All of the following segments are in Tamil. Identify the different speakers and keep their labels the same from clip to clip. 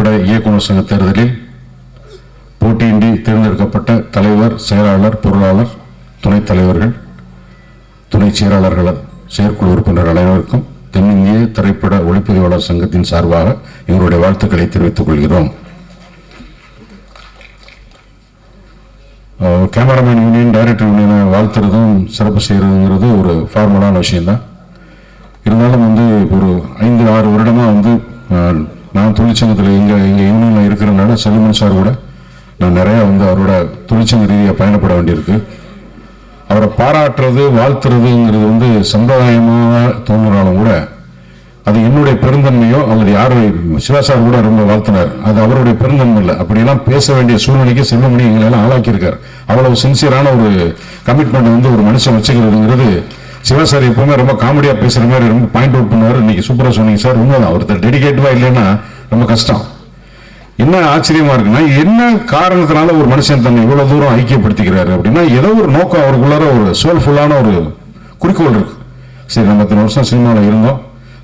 Speaker 1: திரைப்பட இயக்குநர் சங்க தேர்தலில் போட்டியின்றி தேர்ந்தெடுக்கப்பட்ட தலைவர், செயலாளர், பொருளாளர், துணைத் தலைவர்கள், துணை செயலாளர்கள், செயற்குழு உறுப்பினர் அனைவருக்கும் தென்னிந்திய திரைப்பட ஒளிப்பதிவாளர் சங்கத்தின் சார்பாக எங்களுடைய வாழ்த்துக்களை தெரிவித்துக் கொள்கிறோம். கேமராமேன் யூனியன், டைரக்டர் யூனியனை வாழ்த்துறதும் சிறப்பு செய்கிறதுங்கிறது ஒரு ஃபார்மலான விஷயம்தான். இருந்தாலும் ஒரு 5-6 வருடமாக நான் தொழிற்சங்கத்தில் எங்கள் யூனியனில் இருக்கிறனால செல்லுமன் சார் கூட நான் நிறையா அவரோட தொழிற்சங்க ரீதியாக பயணப்பட வேண்டியிருக்கு. அவரை பாராட்டுறது, வாழ்த்துறதுங்கிறது சம்பிரதாயமாக தோன்றினாலும் கூட அது என்னுடைய பெருந்தன்மையோ அல்லது சிவா சார் கூட ரொம்ப வாழ்த்தினார், அது அவருடைய பெருந்தன்மை இல்லை. அப்படியெல்லாம் பேச வேண்டிய சூழ்நிலைக்கு செல்வமணி எங்களெல்லாம் ஆளாக்கியிருக்கார். அவ்வளவு சின்சியரான ஒரு கமிட்மெண்ட் ஒரு மனுஷன் வச்சுக்கிறதுங்கிறது சிவா சார் எப்பவுமே ரொம்ப காமெடியா பேசுற மாதிரி ரொம்ப பாயிண்ட் அவுட் பண்ணுவார். இன்னைக்கு சூப்பரா சொன்னீங்க சார். உண்மைதான், ஒருத்தர் டெடிகேட்டிவா இல்லைன்னா ரொம்ப கஷ்டம். என்ன ஆச்சரியமா இருக்குன்னா, என்ன காரணத்தினால ஒரு மனுஷன் தன்னை இவ்வளவு தூரம் ஐக்கியப்படுத்திக்கிறாரு அப்படின்னா, ஏதோ ஒரு நோக்கம் அவருக்குள்ளார ஒரு சோல்ஃபுல்லான ஒரு குறிக்கோள் இருக்கு. சரி, நம்ம இத்தனை வருஷம் சினிமாவில் இருந்தோம்,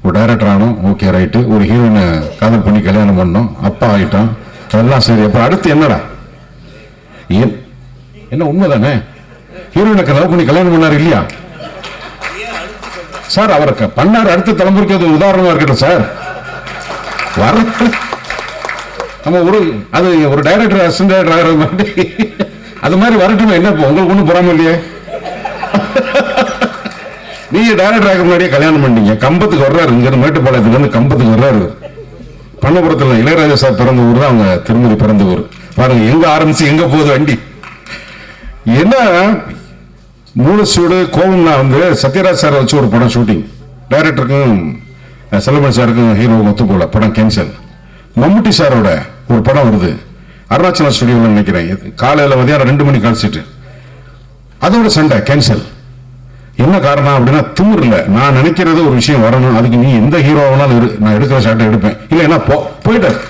Speaker 1: ஒரு டைரக்டர் ஆனோம், ஓகே ரைட்டு, ஒரு ஹீரோயினை காதல் பண்ணி கல்யாணம் பண்ணோம், அப்பா ஆகிட்டோம், அதெல்லாம் சரி. அப்புறம் அடுத்து என்னடா, என்ன உண்மைதானே, ஹீரோயினை லவ் பண்ணி கல்யாணம் பண்ணாரு இல்லையா சார்? அவருக்கு பண்ணாரு, அடுத்த தலைமுறைக்கு அது உதாரணமா இருக்கட்டும் சார். வர நம்ம ஒரு டைரக்டர், அசிஸ்டன்ட் டைரக்டர் ஆகிற மாதிரி அது மாதிரி வரட்டும். என்ன உங்களுக்கு ஒன்றும் பொறாம இல்லையே? நீங்க டைரக்டர் ஆக முன்னாடியே கல்யாணம் பண்ணீங்க. கம்பத்துக்கு வர்றாரு, இங்க மேட்டுப்பாளையத்துல இருந்து கம்பத்துக்கு வர்றாரு. பண்ணபுரத்துல இளையராஜா சார் பிறந்த ஊர் தான் அவங்க திருமதி பிறந்த ஊர். பாருங்க எங்க ஆரம்பிச்சு எங்க போகுது வண்டி. என்ன மூலசூடு கோவம்னா சத்யராஜ் சார் வச்சு ஒரு படம் ஷூட்டிங், டைரக்டருக்கும் செல்வமணி சாருக்கும் ஹீரோ ஒத்து போல, படம் கேன்சல். மம்முட்டி சாரோட ஒரு படம் வருது அருணாச்சலம் ஸ்டுடியோவில் நினைக்கிறேன், காலையில் மதியானம் 2 மணி கால்சிட்டு, அதோட சண்டை கேன்சல். என்ன காரணம் அப்படின்னா, திமிர்ல நான் நினைக்கிறது ஒரு விஷயம் வரணும், அதுக்கு நீ எந்த ஹீரோவானாலும் நான் எடுக்கிற ஷாட்டை எடுப்பேன், இல்லைன்னா போயிட்டார்.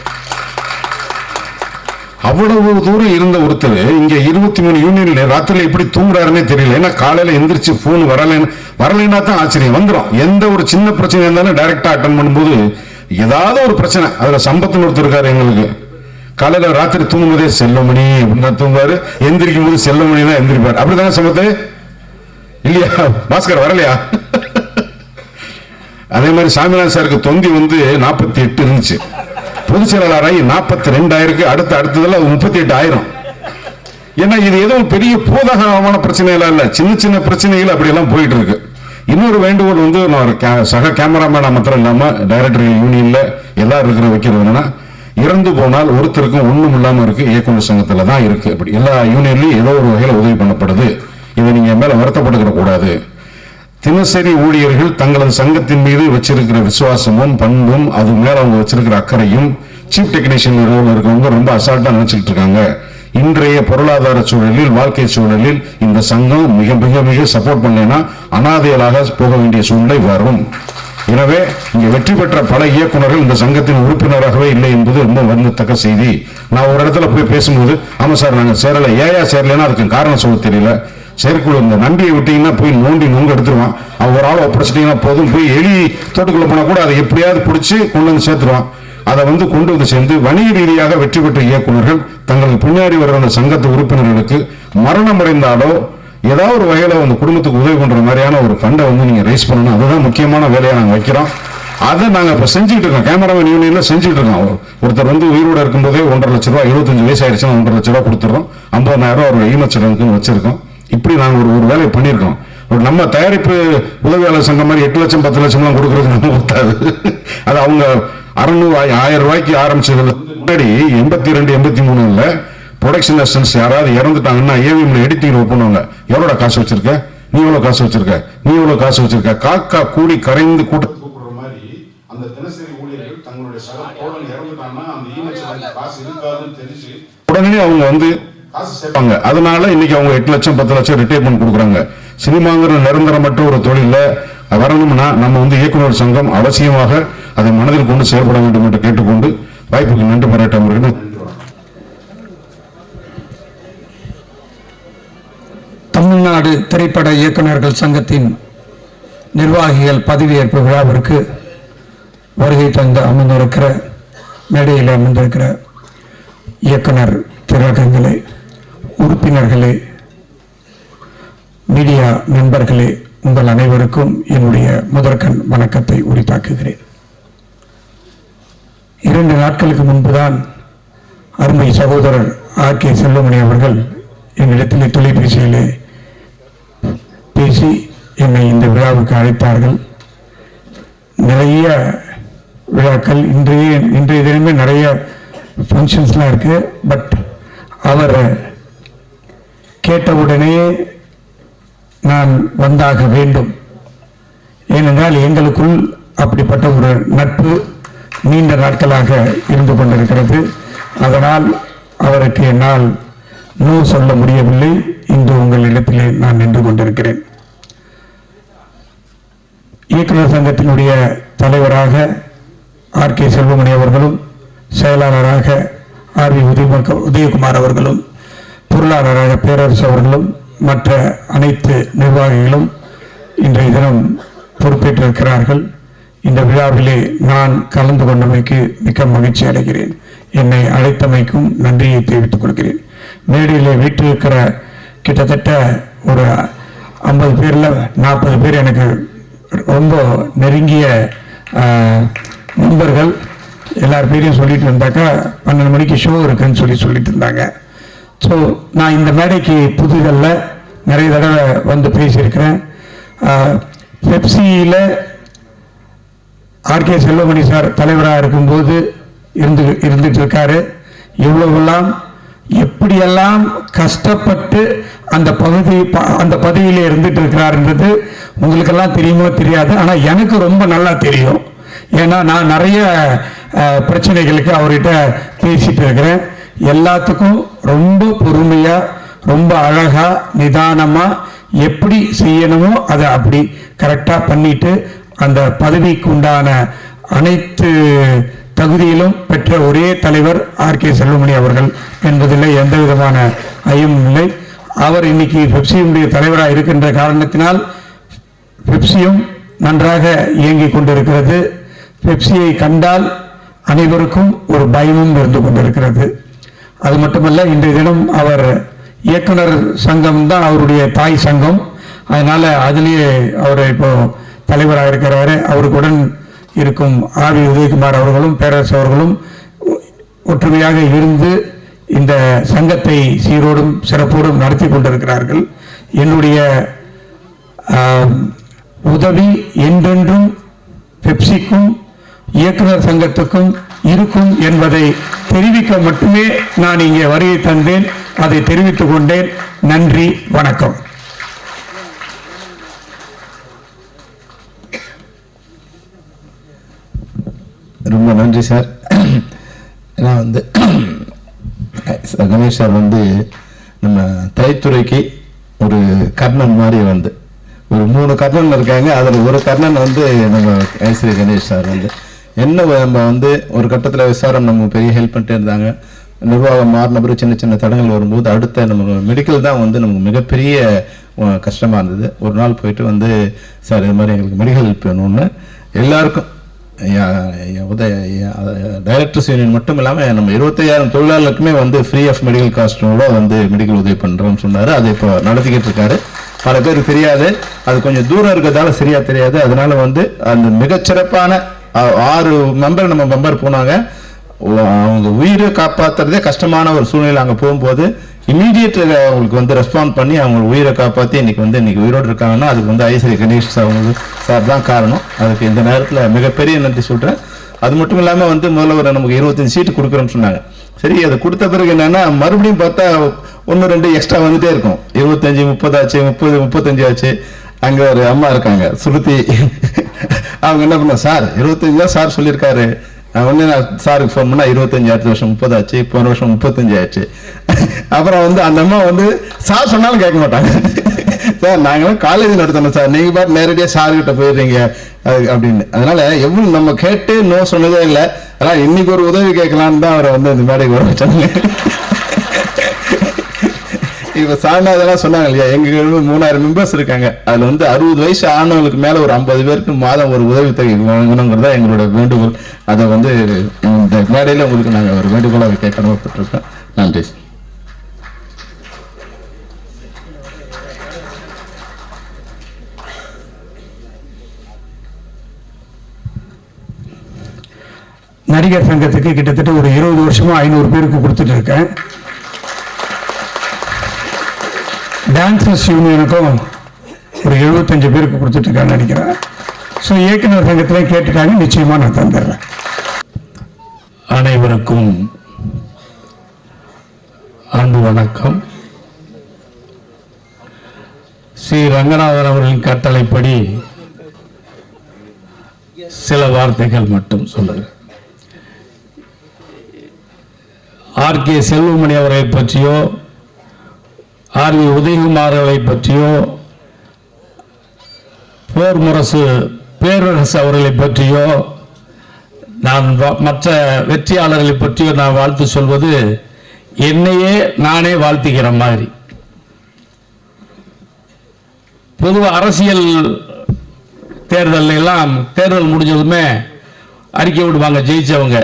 Speaker 1: அவ்வளவு தூரம் இருந்த ஒருத்தர் இங்க 23 யூனியன்ல ராத்திரில எப்படி தூங்குறாருன்னே தெரியல. ஏன்னா காலையில எந்திரிச்சு போன் வரலைன்னா தான் ஆச்சரியம் வந்துடும். எந்த ஒரு சின்ன பிரச்சனை இருந்தாலும் டைரக்டா அட்டன் பண்ணும்போது ஏதாவது ஒரு பிரச்சனை. அதுல சம்பத்துன்னு ஒருத்தர் இருக்காரு எங்களுக்கு, காலையில ராத்திரி தூங்கும்போதே செல்வமணி அப்படின்னு தூங்குவாரு, எந்திரிக்கும் போது செல்வமணி தான் எந்திரிப்பாரு. அப்படிதானே சம்பத்து இல்லையா? பாஸ்கர் வரலையா? அதே மாதிரி சாமிநாதன் சாருக்கு தொந்தி 48 இருந்துச்சு, பொதுச் செயலாளராகி 42 அடுத்ததெல்லாம் 38,000. ஏன்னா இது ஏதோ பெரிய பூதகமான பிரச்சனைகள் இல்ல, சின்ன சின்ன பிரச்சனைகள் அப்படியெல்லாம் போயிட்டு இருக்கு. இன்னொரு வேண்டுகோள் சக கேமராமேனா மாத்திரம் இல்லாம டைரக்டர் யூனியன்ல எல்லாரும் இருக்கிற வைக்கிறது என்னன்னா, இறந்து போனால் ஒருத்தருக்கும் ஒண்ணும் இல்லாம இருக்கு, இயக்குநர் சங்கத்துல தான் இருக்கு. அப்படி எல்லா யூனியன்லயும் ஏதோ ஒரு வகையில உதவி பண்ணப்படுது. இதை நீங்க மேல வருத்தப்பட்டுக்கிற கூடாது. தினசரி ஊழியர்கள் தங்களது சங்கத்தின் மீது வச்சிருக்கிற விசுவாசமும் பண்பும், அது மேல அவங்க வச்சிருக்கிற அக்கறையும் சீஃப் டெக்னீஷியன் இருக்கவங்க ரொம்ப அசால்ட்டா நினைச்சுட்டு இருக்காங்க. இன்றைய பொருளாதார சூழலில், வாழ்க்கை சூழலில் இந்த சங்கம் மிக மிக மிக சப்போர்ட் பண்ணலைன்னா அனாதைகளாக போக வேண்டிய சூழ்நிலை வரும். எனவே இங்க வெற்றி பெற்ற பல இயக்குநர்கள் இந்த சங்கத்தின் உறுப்பினராகவே இல்லை என்பது ரொம்ப வருந்தத்தக்க செய்தி. நான் ஒரு இடத்துல போய் பேசும்போது, ஆமா சார் நாங்க சேரல, ஏயா சேரலன்னா அதுக்கு காரணம் சொல்ல தெரியல. செயற்குழு இந்த நம்பியை விட்டீங்கன்னா போய் நோண்டி எடுத்துருவான், அவன் ஒரு ஆளை ஒப்படைச்சிட்டீங்கன்னா போதும், போய் எலி தோட்டுக்குள்ள போனா கூட அதை எப்படியாவது பிடிச்சி கொண்டு வந்து சேர்த்துருவான். அதை கொண்டு வந்து சேர்ந்து வணிக ரீதியாக வெற்றி பெற்ற இயக்குநர்கள் தங்களுக்கு பின்னாடி வர அந்த சங்கத்து உறுப்பினர்களுக்கு மரணம் அடைந்தாலோ ஏதாவது ஒரு வகையில குடும்பத்துக்கு உதவி பண்ற மாதிரியான ஒரு ஃபண்டை நீங்க ரைஸ் பண்ணணும். அதுதான் முக்கியமான வேலையை நாங்க வைக்கிறோம். அதை நாங்க இப்ப செஞ்சுட்டு இருக்கோம். கேமராமேன் யூனியன்ல செஞ்சுட்டு இருக்கோம். ஒருத்தர் உயிரோட இருக்கும் போதே 1.5 லட்சம் ரூபாய், 75 வயசு ஆயிடுச்சுன்னா 1.5 லட்சம் ரூபாய் கொடுத்துறோம். 50,000 ஒரு ஈமச்சடங்குன்னு வச்சிருக்கோம். இப்படி நாங்க ஒரு வேலையை பண்ணியிருக்கோம். நம்ம தயாரிப்பு உதவியாளர் சங்கம் மாதிரி 8 லட்சம் 10 லட்சம் எல்லாம் கொடுக்கறது நம்ம ஒத்தாது. அது அவங்க 600 1000 ரூபாய்க்கு ஆரம்பிச்சதுல முன்னாடி 82 83 ப்ரொடக்ஷன் அசிஸ்டன்ஸ் யாராவது இறந்துட்டாங்கன்னா ஏவிஎம்ல எடிட்டிங் பண்ணுவாங்க. எவ்வளோட காசு வச்சிருக்க, நீ எவ்வளவு காசு வச்சிருக்க, நீ எவ்வளவு காசு வச்சிருக்க, காக்கா கூடி கரைந்து கூப்பிடுற மாதிரி அந்த தினசரி ஊழியர்கள் தங்களுடைய சக தோழன் இறந்துட்டாங்கன்னா அந்த ஈமச்சடங்கு காசு இருக்காதுன்னு தெரிஞ்சு உடனே அவங்க காசு சேர்ப்பாங்க. அதனால இன்னைக்கு அவங்க 8 லட்சம் 10 லட்சம் ரிட்டைர்மெண்ட் கொடுக்குறாங்க. சினிமாங்கிற நிரந்தரமற்ற ஒரு தொழில வரணும்னா நம்ம இயக்குநர் சங்கம் அவசியமாக அதை மனதில் கொண்டு செயல்பட வேண்டும் என்று கேட்டுக்கொண்டு வாய்ப்புக்கு நன்றி பாராட்ட.
Speaker 2: தமிழ்நாடு திரைப்பட இயக்குநர்கள் சங்கத்தின் நிர்வாகிகள் பதவியேற்பு விழாவிற்கு வருகை தந்து அமர்ந்திருக்கிற மேடையில் அமர்ந்திருக்கிற இயக்குனர் திலகங்களே, உறுப்பினர்களே, மீடியா நண்பர்களே, உங்கள் அனைவருக்கும் என்னுடைய முதற்கண் வணக்கத்தை உரித்தாக்குகிறேன். 2 நாட்களுக்கு முன்புதான் அருமை சகோதரர் ஆர்.கே. செல்வமணி அவர்கள் என்னிடத்திலே தொலைபேசியிலே பேசி என்னை இந்த விழாவுக்கு அழைத்தார்கள். நிறைய விழாக்கள் இன்றைய தினமே நிறைய ஃபங்க்ஷன்ஸ்லாம் இருக்கு. பட் அவர் கேட்டவுடனே நான் வந்தாக வேண்டும். ஏனென்றால் எங்களுக்குள் அப்படிப்பட்ட ஒரு நட்பு நீண்ட நாட்களாக இருந்து கொண்டிருக்கிறது. அதனால் அவருக்கு என்னால் நோ சொல்ல முடியவில்லை. இன்று உங்களிடத்திலே நான் நின்று கொண்டிருக்கிறேன். இயக்குனர் சங்கத்தினுடைய தலைவராக ஆர்.கே. செல்வமணி அவர்களும், செயலாளராக ஆர்.வி. உதயகுமார் அவர்களும், பொருளாளராக பேரரசு அவர்களும், மற்ற அனைத்து நிர்வாகிகளும் இன்றைய தினம் பொறுப்பேற்றிருக்கிறார்கள். இந்த விழாவிலே நான் கலந்து கொண்டமைக்கு மிக்க மகிழ்ச்சி அடைகிறேன். என்னை அழைத்தமைக்கும் நன்றியை தெரிவித்துக் கொள்கிறேன். மேடையிலே வீட்டிருக்கிற கிட்டத்தட்ட ஒரு 50 பேரில் 40 பேர் எனக்கு ரொம்ப நெருங்கிய நண்பர்கள். எல்லார் பேரையும் சொல்லிட்டு இருந்தாக்கா 12 மணிக்கு ஷோ இருக்குன்னு சொல்லிட்டு இருந்தாங்க. ஸோ நான் இந்த மேடைக்கு புதுதல்ல, நிறைய தடவை வந்து பேசியிருக்கிறேன். பெப்சியில் ஆர்.கே. செல்வமணி சார் தலைவராக இருக்கும்போது இருந்துட்டு இருக்காரு. எவ்வளவெல்லாம் எப்படியெல்லாம் கஷ்டப்பட்டு அந்த பதவியில் இருந்துட்டு இருக்கிறாருன்றது உங்களுக்கெல்லாம் தெரியுமோ தெரியாது. ஆனால் எனக்கு ரொம்ப நல்லா தெரியும். ஏன்னா நான் நிறைய பிரச்சனைகளுக்கு அவர்கிட்ட பேசிட்டு இருக்கிறேன். எல்லாத்துக்கும் ரொம்ப பொறுமையாக, ரொம்ப அழகாக, நிதானமாக எப்படி செய்யணுமோ அதை அப்படி கரெக்டாக பண்ணிட்டு அந்த பதவிக்கு உண்டான அனைத்து தகுதியிலும் பெற்ற ஒரே தலைவர் ஆர்.கே. செல்வமணி அவர்கள் என்பதில் எந்த விதமான ஐயமும் இல்லை. அவர் இன்னைக்கு பெப்சியுடைய தலைவராக இருக்கின்ற காரணத்தினால் பெப்சியும் நன்றாக இயங்கிக் கொண்டிருக்கிறது. பெப்சியை கண்டால் அனைவருக்கும் ஒரு பயமும் இருந்து கொண்டிருக்கிறது. அது மட்டுமல்ல, இன்றைய தினம் அவர் இயக்குனர் சங்கம் தான் அவருடைய தாய் சங்கம். அதனால அதிலேயே அவர் இப்போ தலைவராக இருக்கிறாரு. அவருக்குடன் இருக்கும் ஆர்.வி. உதயகுமார் அவர்களும் பேரரசு அவர்களும் ஒற்றுமையாக இருந்து இந்த சங்கத்தை சீரோடும் சிறப்போடும் நடத்தி கொண்டிருக்கிறார்கள். என்னுடைய உதவி என்றென்றும் பெப்சிக்கும் இயக்குனர் சங்கத்துக்கும் இருக்கும் என்பதை தெரிவிக்க மட்டுமே நான் இங்கே வருகை தந்தேன். அதை தெரிவித்துக் கொண்டேன். நன்றி, வணக்கம்.
Speaker 3: ரொம்ப நன்றி சார். நான் வந்து கணேஷ் சார் வந்து நம்ம திரைத்துறைக்கு ஒரு கர்ணன் மாதிரி வந்து ஒரு 3 கர்ணன் இருக்காங்க. அதில் ஒரு கர்ணன் வந்து நம்ம ஸ்ரீ கணேஷ் சார் வந்து என்ன நம்ம வந்து ஒரு கட்டத்தில் விசாரம் நம்ம பெரிய ஹெல்ப் பண்ணிட்டே இருந்தாங்க. நிர்வாகம் மாறின பிறகு சின்ன சின்ன தடங்கள் வரும்போது அடுத்த நம்ம மெடிக்கல் தான் வந்து நமக்கு மிகப்பெரிய கஷ்டமாக இருந்தது. ஒரு நாள் போயிட்டு வந்து சார் இது மாதிரி எங்களுக்கு மெடிக்கல் ஹெல்ப் வேணும்னு எல்லாருக்கும் டைரக்டர்ஸ் யூனியன் மட்டும் இல்லாமல் நம்ம 25,000 தொழிலாளர்களுக்குமே வந்து ஃப்ரீ ஆஃப் மெடிக்கல் காஸ்ட்டோட வந்து மெடிக்கல் உதவி பண்ணுறோம்னு சொன்னார். அதை இப்போ நடத்திக்கிட்டு இருக்காரு. பல பேருக்கு தெரியாது, அது கொஞ்சம் தூரம் இருக்கிறதால சரியா தெரியாது. அதனால வந்து அந்த மிகச்சிறப்பான 6 மெம்பர் போனாங்க. அவங்க உயிரை காப்பாற்றுறதே கஷ்டமான ஒரு சூழ்நிலை. அங்கே போகும்போது இமீடியட் அவங்களுக்கு வந்து ரெஸ்பாண்ட் பண்ணி அவங்க உயிரை காப்பாற்றி இன்னைக்கு உயிரோடு இருக்காங்கன்னா அதுக்கு வந்து ஐஸ்வரி கணேஷ் சார் தான் காரணம். அதுக்கு இந்த நேரத்தில் மிகப்பெரிய நன்றி சொல்கிறேன். அது மட்டும் இல்லாமல் வந்து முதல்ல ஒரு நமக்கு 25 சீட்டு கொடுக்குறோன்னு சொன்னாங்க. சரி, அதை கொடுத்த பிறகு என்னன்னா மறுபடியும் பார்த்தா 1-2 எக்ஸ்ட்ரா வந்துட்டே இருக்கும். 25, 30 ஆச்சு, 30, 35 ஆச்சு. அங்கே ஒரு அம்மா இருக்காங்க சுருத்தி, அவங்க என்ன பண்ண, சார் 25 தான் சார் சொல்லியிருக்காரு. உடனே நான் சாருக்கு ஃபோன் பண்ணால் 25 அடுத்த வருஷம் 30 ஆச்சு, போன வருஷம் 35 ஆயிடுச்சு. அப்புறம் வந்து அந்த அம்மா வந்து சார் சொன்னாலும் கேட்க மாட்டாங்க. சார் நாங்களாம் காலேஜ் நடத்தணும் சார், நீங்கள் பாட்டு நேரடியாக சார்கிட்ட போயிடுறீங்க அப்படின்னு. அதனால எவ்வளோ நம்ம கேட்டு நோ சொன்னதே இல்லை. ஆனால் இன்னைக்கு ஒரு உதவி கேட்கலான்னு தான் அவரை வந்து இந்த மேடைக்கு வர வச்சாங்க. இப்ப சாமிநாதெல்லாம் சொன்னாங்க இல்லையா, எங்க 3000 மெம்பர்ஸ் இருக்காங்க. அதுல வந்து 60 வயசு ஆனவங்களுக்கு மேல ஒரு 50 பேருக்கு மாதம் ஒரு உதவித்தொகை வாங்கணுங்கிறதா எங்களோட வேண்டுகோள். அதை வந்து இந்த மேடையில உங்களுக்கு நாங்க ஒரு வேண்டுகோளா வைக்க கடமைப்பட்டிருக்கோம். நன்றி.
Speaker 2: நடிகர் சங்கத்துக்கு கிட்டத்தட்ட ஒரு 20 வருஷமா 500 பேருக்கு கொடுத்துட்டு இருக்கேன். டான்சர்ஸ் யூனியனுக்கும் ஒரு 75 பேருக்கு கொடுத்துட்டு இருக்கேன்னு நினைக்கிறேன். ஸோ இயக்குனர் சங்கத்திலையும் கேட்டுட்டாங்க, நிச்சயமா நான் தந்துடுறேன்.
Speaker 4: அனைவருக்கும் அன்பு வணக்கம். ஸ்ரீ ரங்கநாதன் அவர்களின் கட்டளைப்படி சில வார்த்தைகள் மட்டும் சொல்லுகிறேன். ஆர்.கே. செல்வமணி அவர்களை பற்றியோ ஆர்.வி. உதயகுமார் அவர்களை பற்றியோ போர் முரசு பேரரசு அவர்களை பற்றியோ நான் மற்ற வெற்றியாளர்களை பற்றியோ நான் வாழ்த்து சொல்வது என்னையே நானே வாழ்த்துகிற மாதிரி. பொதுவாக அரசியல் தேர்தல் எல்லாம் தேர்தல் முடிஞ்சதுமே அறிக்கை விடுவாங்க ஜெயிச்சவங்க,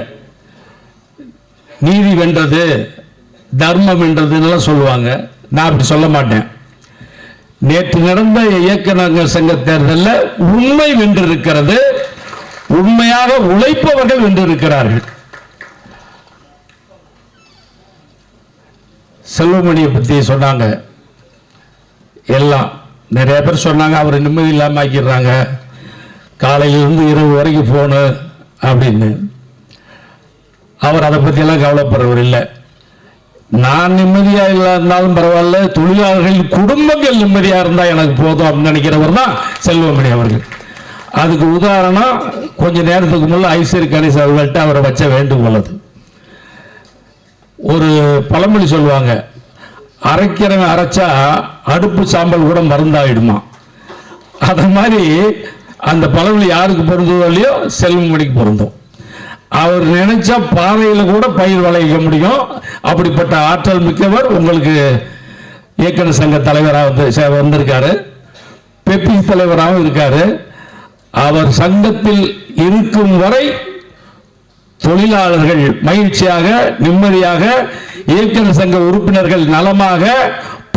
Speaker 4: நீதி வென்றது தர்மம் வென்றதுன்னு சொல்லுவாங்க. நான் அப்படி சொல்ல மாட்டேன். நேற்று நடந்த இயக்குநர்கள் சங்க தேர்தலில் உண்மை வென்றிருக்கிறது, உண்மையாக உழைப்பவர்கள் வென்றிருக்கிறார்கள். செல்வமணியை பற்றி சொன்னாங்க, எல்லாம் நிறைய பேர் சொன்னாங்க அவர் நிம்மதி இல்லாமல் ஆக்கிடுறாங்க, காலையிலிருந்து இரவு வரைக்கும் போனு அப்படின்னு. அவர் அதை பற்றியெல்லாம் கவலைப்படுறவர் இல்லை. நான் நிம்மதியாக இருந்தாலும் பரவாயில்ல, தொழிலாளர்களின் குடும்பங்கள் நிம்மதியாக இருந்தால் எனக்கு போதும் அப்படின்னு நினைக்கிறவர் தான் செல்வமணி அவர்கள். அதுக்கு உதாரணம் கொஞ்ச நேரத்துக்கு முன்னே ஐஸ்வரி கணேஷ் அவர்கள்ட்ட அவரை வச்ச வேண்டுகோள். அது ஒரு பழமொழி சொல்லுவாங்க, அரைக்கிறவன் அரைச்சா அடுப்பு சாம்பல் கூட மருந்தாயிடுமா. அது மாதிரி அந்த பழமொழி யாருக்கு பொருந்தோ இல்லையோ செல்வமணிக்கு பொருந்தும். அவர் நினைச்சா பாறையில் கூட பயிர் விளைவிக்க முடியும். அப்படிப்பட்ட ஆற்றல் மிக்கவர். உங்களுக்கு இயக்குநர் சங்க தலைவராக வந்திருக்காரு, பெப்பிஸ் தலைவராகவும் இருக்காரு. அவர் சங்கத்தில் இருக்கும் வரை தொழிலாளர்கள் மகிழ்ச்சியாக நிம்மதியாக, இயக்குநர் சங்க உறுப்பினர்கள் நலமாக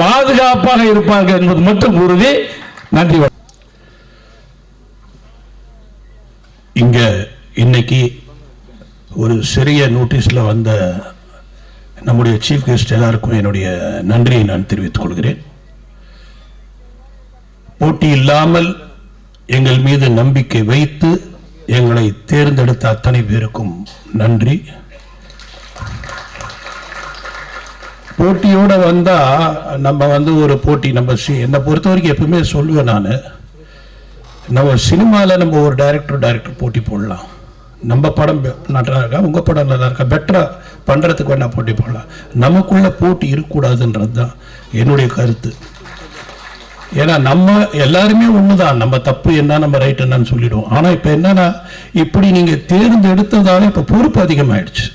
Speaker 4: பாதுகாப்பாக இருப்பார்கள் என்பது மட்டும் உறுதி. நன்றி.
Speaker 5: இங்க இன்னைக்கு ஒரு சிறிய நோட்டீஸில் வந்த நம்முடைய சீஃப் கெஸ்ட் எல்லாருக்கும் என்னுடைய நன்றியை நான் தெரிவித்துக் கொள்கிறேன். போட்டி இல்லாமல் எங்கள் மீது நம்பிக்கை வைத்து எங்களை தேர்ந்தெடுத்த அத்தனை பேருக்கும் நன்றி. போட்டியோட வந்தா நம்ம ஒரு போட்டி என்னை பொறுத்த வரைக்கும் எப்பவுமே சொல்லுவேன் நான், நம்ம சினிமாவில் நம்ம ஒரு டைரக்டர் போட்டி போடலாம். நம்ம படம் நல்லா இருக்கா, உங்க படம் நல்லா இருக்கா, பெட்டரா பண்றதுக்கு வேணா போட்டி போடலாம். நமக்குள்ள போட்டி இருக்கக்கூடாதுன்றது தான் என்னுடைய கருத்து. ஏன்னா நம்ம எல்லாருமே ஒண்ணுதான், நம்ம தப்பு என்ன நம்ம ரைட் என்னன்னு சொல்லிடுவோம். ஆனா இப்ப என்னன்னா, இப்படி நீங்க தேர்ந்தெடுத்ததால இப்ப பொறுப்பு அதிகமாயிடுச்சு.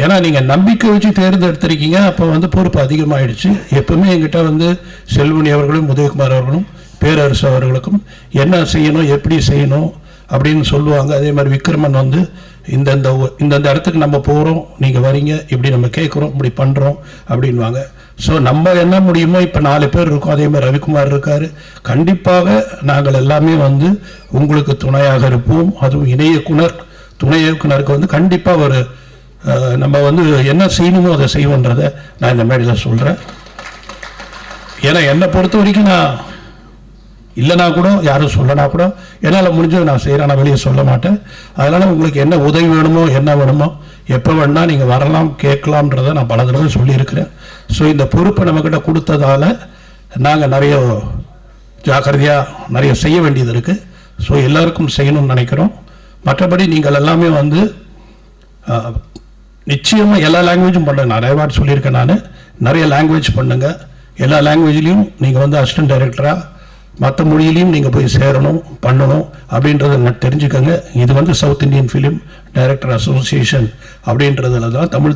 Speaker 5: ஏன்னா நீங்க நம்பிக்கை வச்சு தேர்ந்தெடுத்திருக்கீங்க, அப்ப பொறுப்பு அதிகமாயிடுச்சு. எப்பவுமே என்கிட்ட செல்வமணி அவர்களும் உதயகுமார் அவர்களும் பேரரசு அவர்களுக்கும் என்ன செய்யணும் எப்படி செய்யணும் அப்படின்னு சொல்லுவாங்க. அதே மாதிரி விக்ரமன் இந்தந்த இடத்துக்கு நம்ம போகிறோம், நீங்கள் வரீங்க, இப்படி நம்ம கேட்குறோம், இப்படி பண்ணுறோம் அப்படின்வாங்க. ஸோ நம்ம என்ன முடியுமோ, இப்போ 4 பேர் இருக்கோம், அதே மாதிரி ரவிக்குமார் இருக்கார். கண்டிப்பாக நாங்கள் எல்லாமே உங்களுக்கு துணையாக இருப்போம். அதுவும் துணை இயக்குனருக்கு கண்டிப்பாக ஒரு நம்ம என்ன செய்யணுமோ அதை செய்வோன்றதை நான் இந்த மேடையில் சொல்கிறேன். ஏன்னா என்னை பொறுத்த வரைக்கும் நான் இல்லைனா கூட யாரும் சொல்லனா கூட என்னால் முடிஞ்சது நான் செய்கிறேன், நான் வெளியே சொல்ல மாட்டேன். அதனால் உங்களுக்கு என்ன உதவி வேணுமோ என்ன வேணுமோ எப்போ வேணால் நீங்கள் வரலாம் கேட்கலாம்ன்றதை நான் பல தடவை சொல்லியிருக்கிறேன். ஸோ இந்த பொறுப்பை நம்மக்கிட்ட கொடுத்ததால நாங்கள் நிறைய ஜாக்கிரதையாக நிறைய செய்ய வேண்டியது இருக்குது. ஸோ எல்லாருக்கும் செய்யணும்னு நினைக்கிறோம். மற்றபடி நீங்கள் எல்லாமே நிச்சயமாக எல்லா லாங்குவேஜும் பண்ணுங்க. நிறைய வாட்டி சொல்லியிருக்கேன் நான், நிறைய லாங்குவேஜ் பண்ணுங்கள். எல்லா லாங்குவேஜ்லேயும் நீங்கள் அசிஸ்டன்ட் டைரக்டராக மற்ற மொழியிலையும் நீங்கள் போய் சேரணும் பண்ணணும் அப்படின்றத தெரிஞ்சுக்கோங்க. இது south Indian film director association அப்படின்றதுல தான் தமிழ்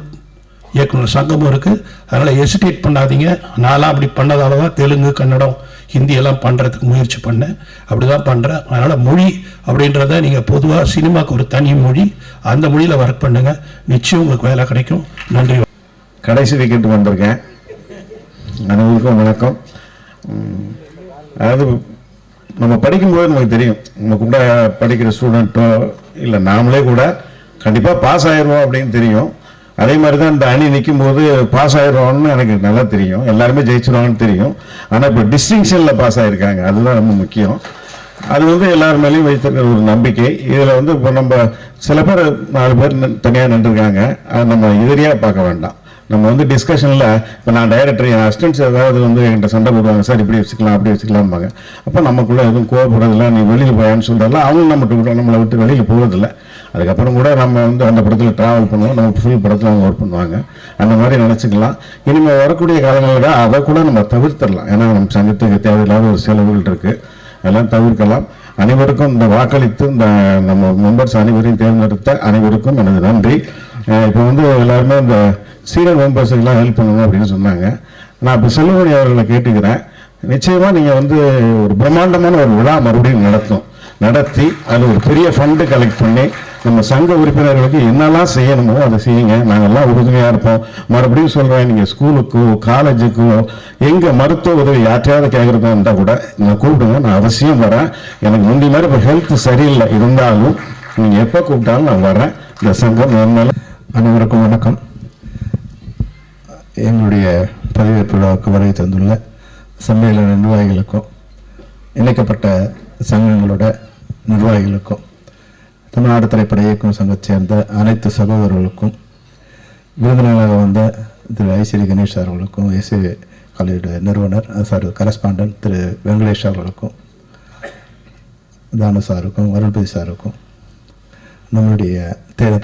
Speaker 5: இயக்குனர் சங்கமும் இருக்குது. அதனால் ஹெசிடேட் பண்ணாதீங்க. நான்லாம் அப்படி பண்ணதால தான் தெலுங்கு, கன்னடம், ஹிந்தி எல்லாம் பண்ணுறதுக்கு முயற்சி பண்ணேன். அப்படி தான் பண்ணுறேன். அதனால் மொழி அப்படின்றத நீங்கள் பொதுவாக சினிமாவுக்கு ஒரு தனி மொழி, அந்த மொழியில் ஒர்க் பண்ணுங்கள். நிச்சயம் உங்களுக்கு வேலை கிடைக்கும். நன்றி.
Speaker 3: கடைசி விக்கெட் வந்திருக்கேன். அனைவருக்கும் வணக்கம். அதாவது நம்ம படிக்கும்போது நமக்கு தெரியும், நம்ம கூட படிக்கிற ஸ்டூடெண்ட்டோ இல்லை நாமளே கூட கண்டிப்பாக பாஸ் ஆயிடுவோம் அப்படின்னு தெரியும். அதே மாதிரி தான் இந்த அணி நிற்கும் போது பாஸ் ஆயிடுவோம்னு எனக்கு நல்லா தெரியும், எல்லாருமே ஜெயிச்சிருவாங்கன்னு தெரியும். ஆனால் இப்போ டிஸ்டிங்ஷனில் பாஸ் ஆகிருக்காங்க, அதுதான் ரொம்ப முக்கியம். அது வந்து எல்லார் மேலேயும் வைத்திருக்கிற ஒரு நம்பிக்கை. இதில் வந்து இப்போ நம்ம சில பேர் 4 பேர் தனியாக நின்றுருக்காங்க, அதை நம்ம எதிரியாக பார்க்க வேண்டாம். நம்ம வந்து டிஸ்கஷனில் இப்போ நான் டைரக்டர், என் அசிஸ்டன்ட்ஸ் ஏதாவது வந்து என்கிட்ட சண்டை போடுவாங்க, சார் இப்படி வச்சுக்கலாம் அப்படி வச்சுக்கலாம்பாங்க. அப்போ நமக்குள்ளே எதுவும் கோவப்படுறதில்ல, நீ வெளியில் போயான்னு சொல்கிறதில்ல, அவங்க நம்மளை விட்டு வெளியில் போகிறதில்ல. அதுக்கப்புறம் கூட நம்ம வந்து அந்த படத்தில் ட்ராவல் பண்ணுவோம், நம்ம ஃபுல் படத்தில் அவங்க ஒர்க் பண்ணுவாங்க. அந்த மாதிரி நினச்சிக்கலாம். இனிமேல் வரக்கூடிய காலங்களில் அதை கூட நம்ம தவிர்த்திடலாம். ஏன்னா நம்ம சங்கத்துக்கு தேவையில்லாத ஒரு செலவுகள் இருக்குது, அதெல்லாம் தவிர்க்கலாம். அனைவருக்கும் இந்த வாக்களித்து இந்த நம்ம மெம்பர்ஸ் அனைவரையும் தேர்ந்தெடுத்த அனைவருக்கும் எனது நன்றி. இப்போ வந்து எல்லாருமே இந்த சீனியர் மெம்பர்ஸுக்கெல்லாம் ஹெல்ப் பண்ணணும் அப்படின்னு சொன்னாங்க. நான் இப்போ செல்வமணி அவர்களை கேட்டுக்கிறேன், நிச்சயமாக நீங்கள் வந்து ஒரு பிரம்மாண்டமான ஒரு விழா மறுபடியும் நடத்தி அதில் ஒரு பெரிய ஃபண்டு கலெக்ட் பண்ணி நம்ம சங்க உறுப்பினர்களுக்கு என்னெல்லாம் செய்யணுமோ அதை செய்யுங்க. நாங்கள்லாம் உறுதுணையாக இருப்போம். மறுபடியும் சொல்கிறேன், நீங்கள் ஸ்கூலுக்கோ காலேஜுக்கோ எங்கள் மருத்துவ உதவி யார்ட்டையாவது கேட்குறதா இருந்தால் கூட நான் கூப்பிடுங்க, நான் அவசியம் வரேன். எனக்கு முந்தி மாதிரி இப்போ ஹெல்த் சரியில்லை, இருந்தாலும் நீங்கள் எப்போ கூப்பிட்டாலும் நான் வரேன். இந்த சங்கம் என்னால்.
Speaker 6: அனைவருக்கும் வணக்கம். எங்களுடைய பதவியேற்பு விழாவுக்கு வருகை தந்துள்ள சம்மேளன நிர்வாகிகளுக்கும் இணைக்கப்பட்ட சங்கங்களோட நிர்வாகிகளுக்கும் தமிழ்நாடு திரைப்பட இயக்கும் சங்கத்தை சேர்ந்த அனைத்து சகோதரர்களுக்கும் விருந்தினராக வந்த திரு ஐஸ்வரி கணேஷ் அவர்களுக்கும் எஸ்ஏ காலேஜோட நிறுவனர் சார் கரஸ்பாண்டன்ட் திரு வெங்கடேஷ் அவர்களுக்கும் தானு சாருக்கும் வருள்பதி சாருக்கும் நம்மளுடைய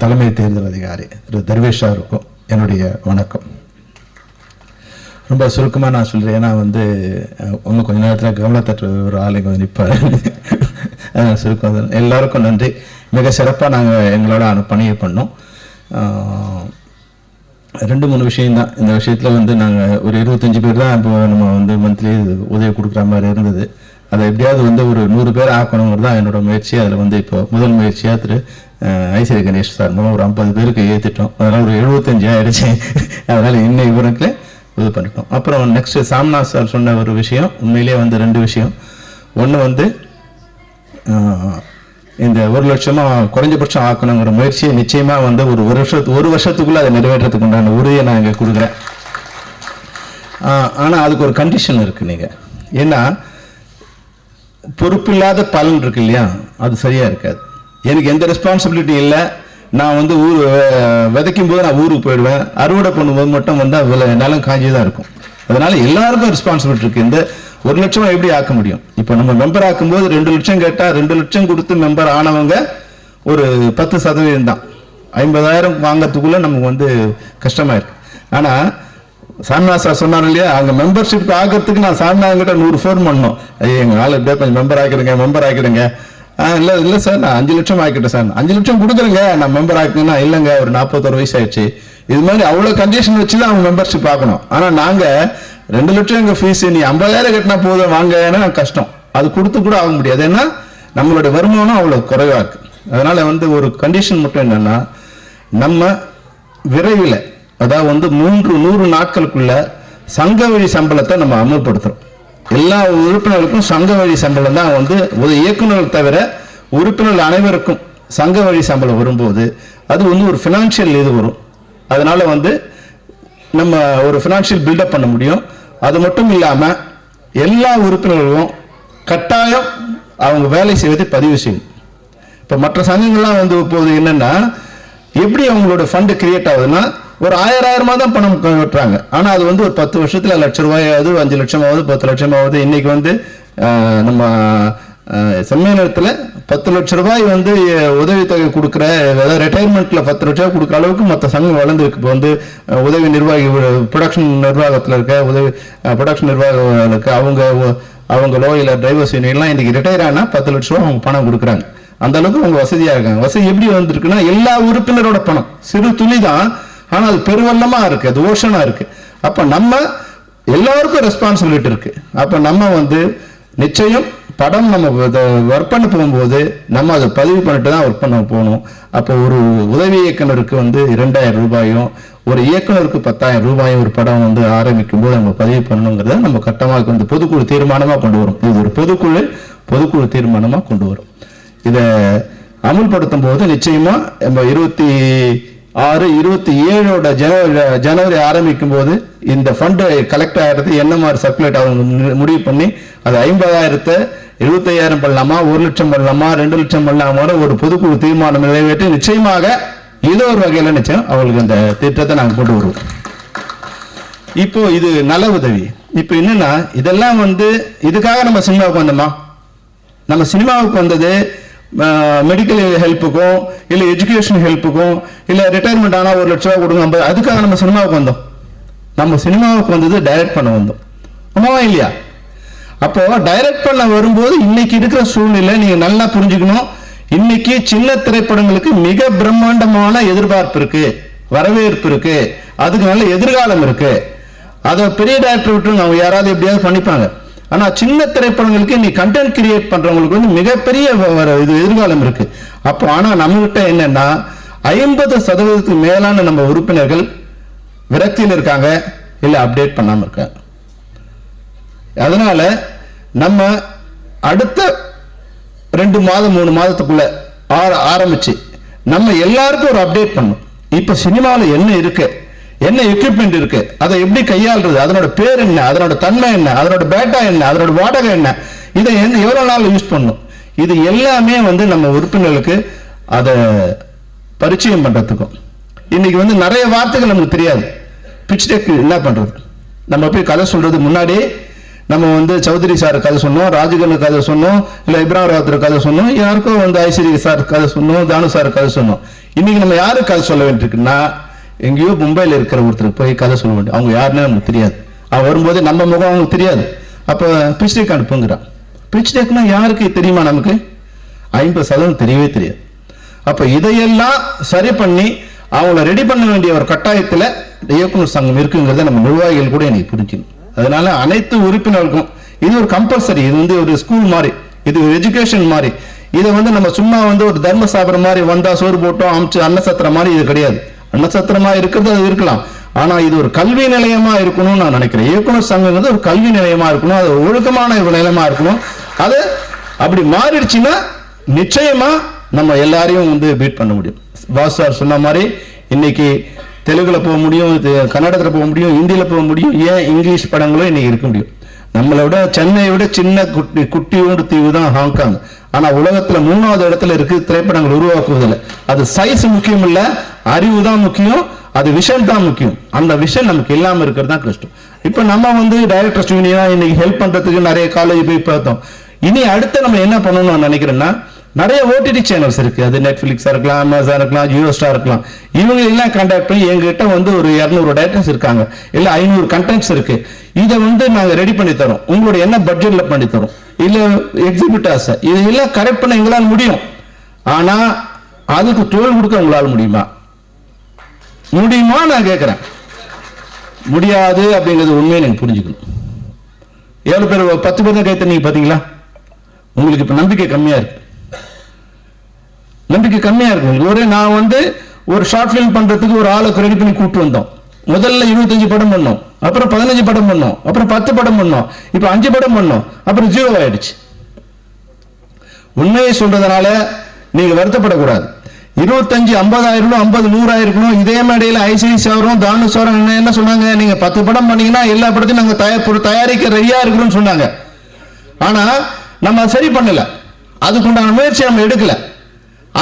Speaker 6: தலைமை தேர்தல் அதிகாரி திரு தர்வேஷ் அவருக்கும் என்னுடைய வணக்கம். ரொம்ப சுருக்கமாக நான் சொல்கிறேன், ஏன்னா வந்து இன்னும் கொஞ்ச நேரத்தில் கவனத்தற்ற ஒரு ஆளுங்க வந்து நிற்பார். சுருக்கம் எல்லாருக்கும் நன்றி. மிக சிறப்பாக நாங்கள் எங்களோட பணியை பண்ணோம். 2-3 விஷயம்தான் இந்த விஷயத்தில் வந்து நாங்கள் ஒரு 25 பேர் தான் இப்போ நம்ம வந்து மந்த்லி உதவி கொடுக்குற மாதிரி இருந்தது. அதை எப்படியாவது வந்து ஒரு 100 பேர் ஆக்கணுங்கிறது தான் என்னோட முயற்சி. அதில் வந்து இப்போ முதல் முயற்சியாக திரு ஐஸ்வரி கணேஷ் சார் மூலம் ஒரு 50 பேருக்கு ஏற்றிட்டோம். அதனால் ஒரு 75 ஆயிடுச்சு. அதனால் இன்னும் இவருக்கு இது பண்ணிட்டோம். அப்புறம் நெக்ஸ்ட் சாம்நாத் சார் சொன்ன ஒரு விஷயம், உண்மையிலேயே வந்து 2 விஷயம். ஒன்று வந்து இந்த 1 லட்சமா குறைஞ்சபட்சம் ஆக்கணுங்கிற முயற்சியை நிச்சயமாக வந்து ஒரு வருஷத்துக்குள்ளே அதை நிறைவேற்றத்துக்கு உண்டான உறுதியை நான் இங்கே கொடுக்குறேன். ஆனால் அதுக்கு ஒரு கண்டிஷன் இருக்குது. நீங்கள் ஏன்னா பொறுப்பில்லாத பலன் இருக்கு இல்லையா, அது சரியாக இருக்காது. எனக்கு எந்த ரெஸ்பான்சிபிலிட்டி இல்லை. நான் வந்து விதைக்கும் போது நான் ஊருக்கு போயிடுவேன், அறுவடை பண்ணும்போது மட்டும் வந்து நிலம் காஞ்சி தான் இருக்கும். அதனால எல்லாருக்கும் ரெஸ்பான்சிபிலிட்டி இருக்குது. இந்த 1 லட்சம் எப்படி ஆக்க முடியும்? இப்போ நம்ம மெம்பர் ஆக்கும்போது 2 லட்சம் கேட்டால் 2 லட்சம் கொடுத்து மெம்பர் ஆனவங்க ஒரு 10% தான். 50,000 வாங்கிறதுக்குள்ளே நமக்கு வந்து கஷ்டமாக இருக்கு. ஆனால் சாமிநாத் சார் சொன்னார் இல்லையா, அங்கே மெம்பர்ஷிப் ஆகிறதுக்கு நான் சாமிநாதன்கிட்ட 100 ஃபோன் பண்ணோம். ஐயா எங்கள் ஆள் எப்படியா கொஞ்சம் மெம்பர் ஆக்கிடுங்க. இல்லை சார், நான் 5 லட்சம் ஆக்கிட்டேன் சார். 5 லட்சம் கொடுக்குறேங்க, நான் மெம்பர் ஆக்கினா இல்லைங்க, ஒரு 41 வயசு ஆயிடுச்சு. இது மாதிரி அவ்வளோ கண்டிஷன் வச்சு தான் அவங்க மெம்பர்ஷிப் ஆகணும். ஆனால் நாங்கள் 2 லட்சம் எங்கள் ஃபீஸ், நீ 50,000 கட்டினா போதும் வாங்கன்னா கஷ்டம். அது கொடுத்து கூட ஆக முடியாது. ஏன்னா நம்மளுடைய வருமானம் அவ்வளோ குறைவாக இருக்குது. அதனால் வந்து ஒரு கண்டிஷன் மட்டும் என்னென்னா, நம்ம விரைவில் அதாவது வந்து 100 நாட்களுக்குள்ள சங்க வழி சம்பளத்தை நம்ம அமல்படுத்துகிறோம். எல்லா உறுப்பினர்களுக்கும் சங்க வழி சம்பளம் தான் வந்து இயக்குநர்கள் தவிர உறுப்பினர்கள் அனைவருக்கும் சங்க வழி சம்பளம் வரும்போது அது வந்து ஒரு ஃபினான்ஷியல் இது வரும். அதனால வந்து நம்ம ஒரு ஃபினான்ஷியல் பில்டப் பண்ண முடியும். அது மட்டும் இல்லாமல் எல்லா உறுப்பினர்களும் கட்டாயம் அவங்க வேலை செய்வதை பதிவு செய்யணும். இப்போ மற்ற சங்கங்கள்லாம் வந்து இப்போது என்னென்னா, எப்படி அவங்களோட ஃபண்டு கிரியேட் ஆகுதுன்னா, ஒரு 1000 தான் பணம் கட்டுறாங்க. ஆனால் அது வந்து ஒரு 10 வருஷத்தில் 1 லட்ச ரூபாயாவது, 5 லட்சமாவது, 10 லட்சமாவது. இன்னைக்கு வந்து நம்ம சம்மேளனத்தில் 10 லட்ச ரூபாய் வந்து உதவித்தொகை கொடுக்குற, அதாவது ரிட்டையர்மெண்ட்டில் 10 லட்சம் கொடுக்குற அளவுக்கு மற்ற சங்கம் வளர்ந்துருக்கு. இப்போ வந்து உதவி நிர்வாகி, ப்ரொடக்ஷன் நிர்வாகத்தில் இருக்க ப்ரொடக்ஷன் நிர்வாகிகளுக்கு அவங்களோ இல்லை டிரைவர்ஸ் யூனியன்லாம் இன்றைக்கி ரிட்டையர் ஆனால் 10 லட்ச ரூபா அவங்க பணம் கொடுக்குறாங்க. அந்த அளவுக்கு அவங்க வசதியாக இருக்காங்க. வசதி எப்படி வந்திருக்குன்னா, எல்லா உறுப்பினரோட பணம் சிறு துளி தான், ஆனா அது பெருவெள்ளமா இருக்கு, அது ஓஷனா இருக்கு. அப்ப நம்ம எல்லாருக்கும் ரெஸ்பான்சிபிலிட்டி இருக்கு. அப்ப நம்ம வந்து நிச்சயம் படம் நம்ம ஒர்க் பண்ண போகும்போது நம்ம அதை பதிவு பண்ணிட்டு தான் ஒர்க் பண்ண போகணும். அப்போ ஒரு உதவி இயக்குனருக்கு வந்து 2000 ரூபாயும் ஒரு இயக்குனருக்கு 10,000 ரூபாயும் ஒரு படம் வந்து ஆரம்பிக்கும் போது நம்ம பதிவு பண்ணணுங்கிறத நம்ம கட்டமாக வந்து பொதுக்குழு தீர்மானமா கொண்டு வரும். இது ஒரு பொதுக்குழு தீர்மானமா கொண்டு வரும். இதை அமுல்படுத்தும் போது நிச்சயமா நம்ம 26, 27 ஜனவரி ஆரம்பிக்கும் போது இந்த ஃபண்டு கலெக்ட் ஆகிறது என்ன மாதிரி சர்க்குலேட் ஆகும் முடிவு பண்ணி அது 50,000 75,000 பண்ணலாமா, 1 லட்சம் பண்ணலாமா, 2 லட்சம் பண்ணலாமா ஒரு பொதுக்குழு தீர்மானம் நிறைவேற்றி நிச்சயமாக ஏதோ ஒரு வகையில் நிச்சயம் அவங்களுக்கு அந்த திட்டத்தை நாங்கள் கொண்டு வருவோம். இப்போ இது நல்ல உதவி. இப்போ என்னன்னா இதெல்லாம் வந்து இதுக்காக நம்ம சினிமாவுக்கு வந்தோமா? நம்ம சினிமாவுக்கு வந்தது மெடிக்கல் ஹெல்ப்புக்கும் இல்லை எஜுகேஷன் ஹெல்ப்புக்கும் இல்லை ரிட்டையர்மெண்ட் ஆனால் 1 லட்ச ரூபா கொடுங்க, அதுக்காக நம்ம சினிமாவுக்கு வந்தோம். நம்ம சினிமாவுக்கு வந்தது டைரக்ட் பண்ண வந்தோம், ஆமாவா இல்லையா? அப்போ டைரக்ட் பண்ண வரும்போது இன்னைக்கு இருக்கிற சூழ்நிலை நீங்க நல்லா புரிஞ்சுக்கணும். இன்னைக்கு சின்ன திரைப்படங்களுக்கு மிக பிரம்மாண்டமான எதிர்பார்ப்பு இருக்கு, வரவேற்பு இருக்கு, அதுக்கு நல்ல எதிர்காலம் இருக்கு. அதை பெரிய டைரக்டர் விட்டு அவங்க யாராவது எப்படியாவது பண்ணிப்பாங்க. ஆனா சின்ன திரைப்படங்களுக்கு இன்னைக்கு கண்டென்ட் கிரியேட் பண்றவங்களுக்கு வந்து மிகப்பெரிய இது எதிர்காலம் இருக்கு. அப்போ ஆனா நம்ம கிட்ட என்னன்னா 50% மேலான நம்ம உறுப்பினர்கள் விரக்தியில் இருக்காங்க, இல்ல அப்டேட் பண்ணாம இருக்காங்க. அதனால நம்ம அடுத்த 2 மாதம் 3 மாதத்துக்குள்ள ஆரம்பிச்சு நம்ம எல்லாருக்கும் ஒரு அப்டேட் பண்ணணும். இப்ப சினிமாவில் என்ன இருக்கு, என்ன எக்யூப்மெண்ட் இருக்கு, அதை எப்படி கையாளுறது, அதனோட பேர் என்ன, அதனோட தன்மை என்ன, அதனோட பேட்டா என்ன, அதனோட வாடகை என்ன, இதை எவ்வளவு நாள் யூஸ் பண்ணணும், இது எல்லாமே வந்து நம்ம உறுப்பினர்களுக்கு அதை பரிச்சயம் பண்றதுக்கும். இன்னைக்கு வந்து நிறைய வார்த்தைகள் நமக்கு தெரியாது. பிச் டெக் என்ன பண்றது, நம்ம போய் கதை சொல்றது முன்னாடி நம்ம வந்து சௌத்ரி சார் கதை சொன்னோம், ராஜகண்ணு கதை சொன்னோம், இல்லை இப்ராஹிம் ராவத்தர் கதை சொன்னோம், யாருக்கும் வந்து ஐஸ்வரி சார் கதை சொன்னோம், தானு சார் கதை சொன்னோம். இன்னைக்கு நம்ம யாருக்கு கதை சொல்ல வேண்டியிருக்குன்னா எங்கேயோ மும்பையில் இருக்கிற ஒருத்தருக்கு போய் கதை சொல்ல வேண்டிய, அவங்க யாருன்னு நமக்கு தெரியாது. அவன் வரும்போது நம்ம முகம் அவங்களுக்கு தெரியாது. அப்போ பிச் டெக் அனுப்புங்கிறான். பிச் டெக்னா யாருக்கு தெரியுமா? நமக்கு 50% தெரியவே தெரியாது. அப்போ இதையெல்லாம் சரி பண்ணி அவங்கள ரெடி பண்ண வேண்டிய ஒரு கட்டாயத்தில் இயக்குனர் சங்கம் இருக்குங்கிறத நம்ம நிர்வாகிகள் கூட எனக்கு புரிஞ்சுக்கணும். அதனால அனைத்து உறுப்பினர்களுக்கும் இது ஒரு கம்பல்சரி, இது வந்து ஒரு ஸ்கூல் மாதிரி, இது ஒரு எஜுகேஷன் மாதிரி. இதை வந்து நம்ம சும்மா வந்து ஒரு தர்ம சாப்பிட்ற மாதிரி வந்தா சோறு போட்டோம் அமிச்சு அன்னசத்திரம் மாதிரி இது கிடையாது. அன்னசத்திரமா இருக்கிறது அது இருக்கலாம், ஆனா இது ஒரு கல்வி நிலையமா இருக்கணும்னு நான் நினைக்கிறேன். இயக்குனர் சங்கம் ஒரு கல்வி நிலையமா இருக்கணும், அது ஒழுக்கமான நிலையமா இருக்கணும். அது அப்படி மாறிடுச்சுன்னா நிச்சயமா நம்ம எல்லாரையும் வந்து பீட் பண்ண முடியும். பாஸ் சார் சொன்ன மாதிரி இன்னைக்கு தெலுங்குல போக முடியும், கன்னடத்தில் போக முடியும், ஹிந்தியில போக முடியும், ஏன் இங்கிலீஷ் படங்களும் இன்னைக்கு இருக்க முடியும். நம்மளை விட சென்னையை விட சின்ன குட்டியோண்டு தீவு தான் ஹாங்காங். ஆனா உலகத்துல 3வது இடத்துல இருக்கு திரைப்படங்கள் உருவாக்குவதில். அது சைஸ் முக்கியம் இல்ல, அறிவு தான் முக்கியம், அது விஷன் தான் முக்கியம். அந்த விஷன் நமக்கு இல்லாம இருக்கிறது தான் கஷ்டம். இப்ப நம்ம வந்து டைரக்டர்ஸ் யூனியனா இன்னைக்கு ஹெல்ப் பண்றதுக்கு நிறைய காலேஜ் போய் பார்த்தோம். இனி அடுத்து நம்ம என்ன பண்ணணும்னு நான் நினைக்கிறேன்னா, நிறைய ஓடிடி சேனல்ஸ் இருக்கு, அது நெட்ஃபிளிக்ஸா இருக்கலாம், அமேசான் இருக்கலாம், ஜியோ ஸ்டார் இருக்கலாம். இவங்க எல்லாம் கான்டாக்ட் பண்ணி எங்ககிட்ட வந்து ஒரு 200 டைரக்டர்ஸ் இருக்காங்க, இல்ல 500 கண்டென்ட்ஸ் இருக்கு, இதை வந்து நாங்க ரெடி பண்ணி தரோம், உங்களுடைய என்ன பட்ஜெட்ல பண்ணி தரோம், இல்ல எக்ஸிபிட்டர்ஸ், இதெல்லாம் கரெக்ட் பண்ண எங்களால் முடியும். ஆனா அதுக்கு தோல் கொடுக்க உங்களால் முடியுமா? நான் கேட்கிறேன். முடியாது அப்படிங்கிறது உண்மையை நீங்க புரிஞ்சுக்கணும். 7 பேர் 10 பேர் தான் கேட்டு நீங்க பாத்தீங்களா? உங்களுக்கு இப்ப நம்பிக்கை கம்மியா இருக்கு, நம்பிக்கை கம்மியா இருக்கு. நான் வந்து ஒரு ஷார்ட் பிலிம் பண்றதுக்கு ஒரு ஆளுக்கு ரெடி பண்ணி கூப்பிட்டு வந்தோம். முதல்ல 25 படம் பண்ணோம், அப்புறம் 15 படம் பண்ணோம், அப்புறம் 10 படம் பண்ணோம், இப்ப 5 படம் பண்ணோம், அப்புறம் 0 ஆயிடுச்சு. உண்மையை சொல்றதுனால நீங்க வருத்தப்படக்கூடாது. 25 50,000 50 100 இருக்கணும். இதே மேடையில் ஐசிஐ சாரும் தானு சாரும் என்ன சொன்னாங்க, நீங்க 10 படம் பண்ணீங்கன்னா எல்லா படத்தையும் நாங்க தயாரிக்க ரெடியா இருக்கிறோம்னு சொன்னாங்க. ஆனா நம்ம சரி பண்ணல, அதுக்குண்டான முயற்சி நம்ம எடுக்கல.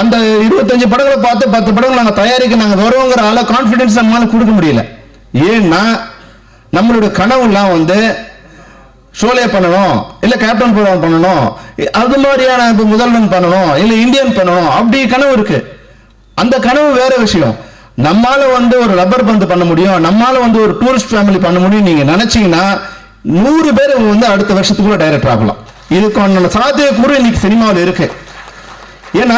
Speaker 6: அந்த 25 படங்களை பார்த்து 10 படங்கள் நாங்க தயாரிக்க நாங்க வருவோங்கிற அளவு கான்பிடன்ஸ் நம்மளால கொடுக்க முடியல. ஏன்னா நம்மளுடைய கனவுலாம் வந்து ஷோலே பண்ணணும், இல்ல கேப்டன் படம் பண்ணணும், அது மாதிரியான முதல்வன் பண்ணணும், இல்ல இந்தியன் பண்ணணும், அப்படி கனவு இருக்கு. அந்த கனவு வேற விஷயம். நம்மால வந்து ஒரு ரப்பர் பந்து பண்ண முடியும், நம்மால வந்து ஒரு டூரிஸ்ட் ஃபேமிலி பண்ண முடியும் நீங்க நினைச்சீங்கன்னா 100 பேர் வந்து அடுத்த வருஷத்துக்குள்ள டைரக்டர் ஆகலாம். இதுக்கான சாத்தியக்கூறு இன்னைக்கு சினிமாவில் இருக்கு. ஏன்னா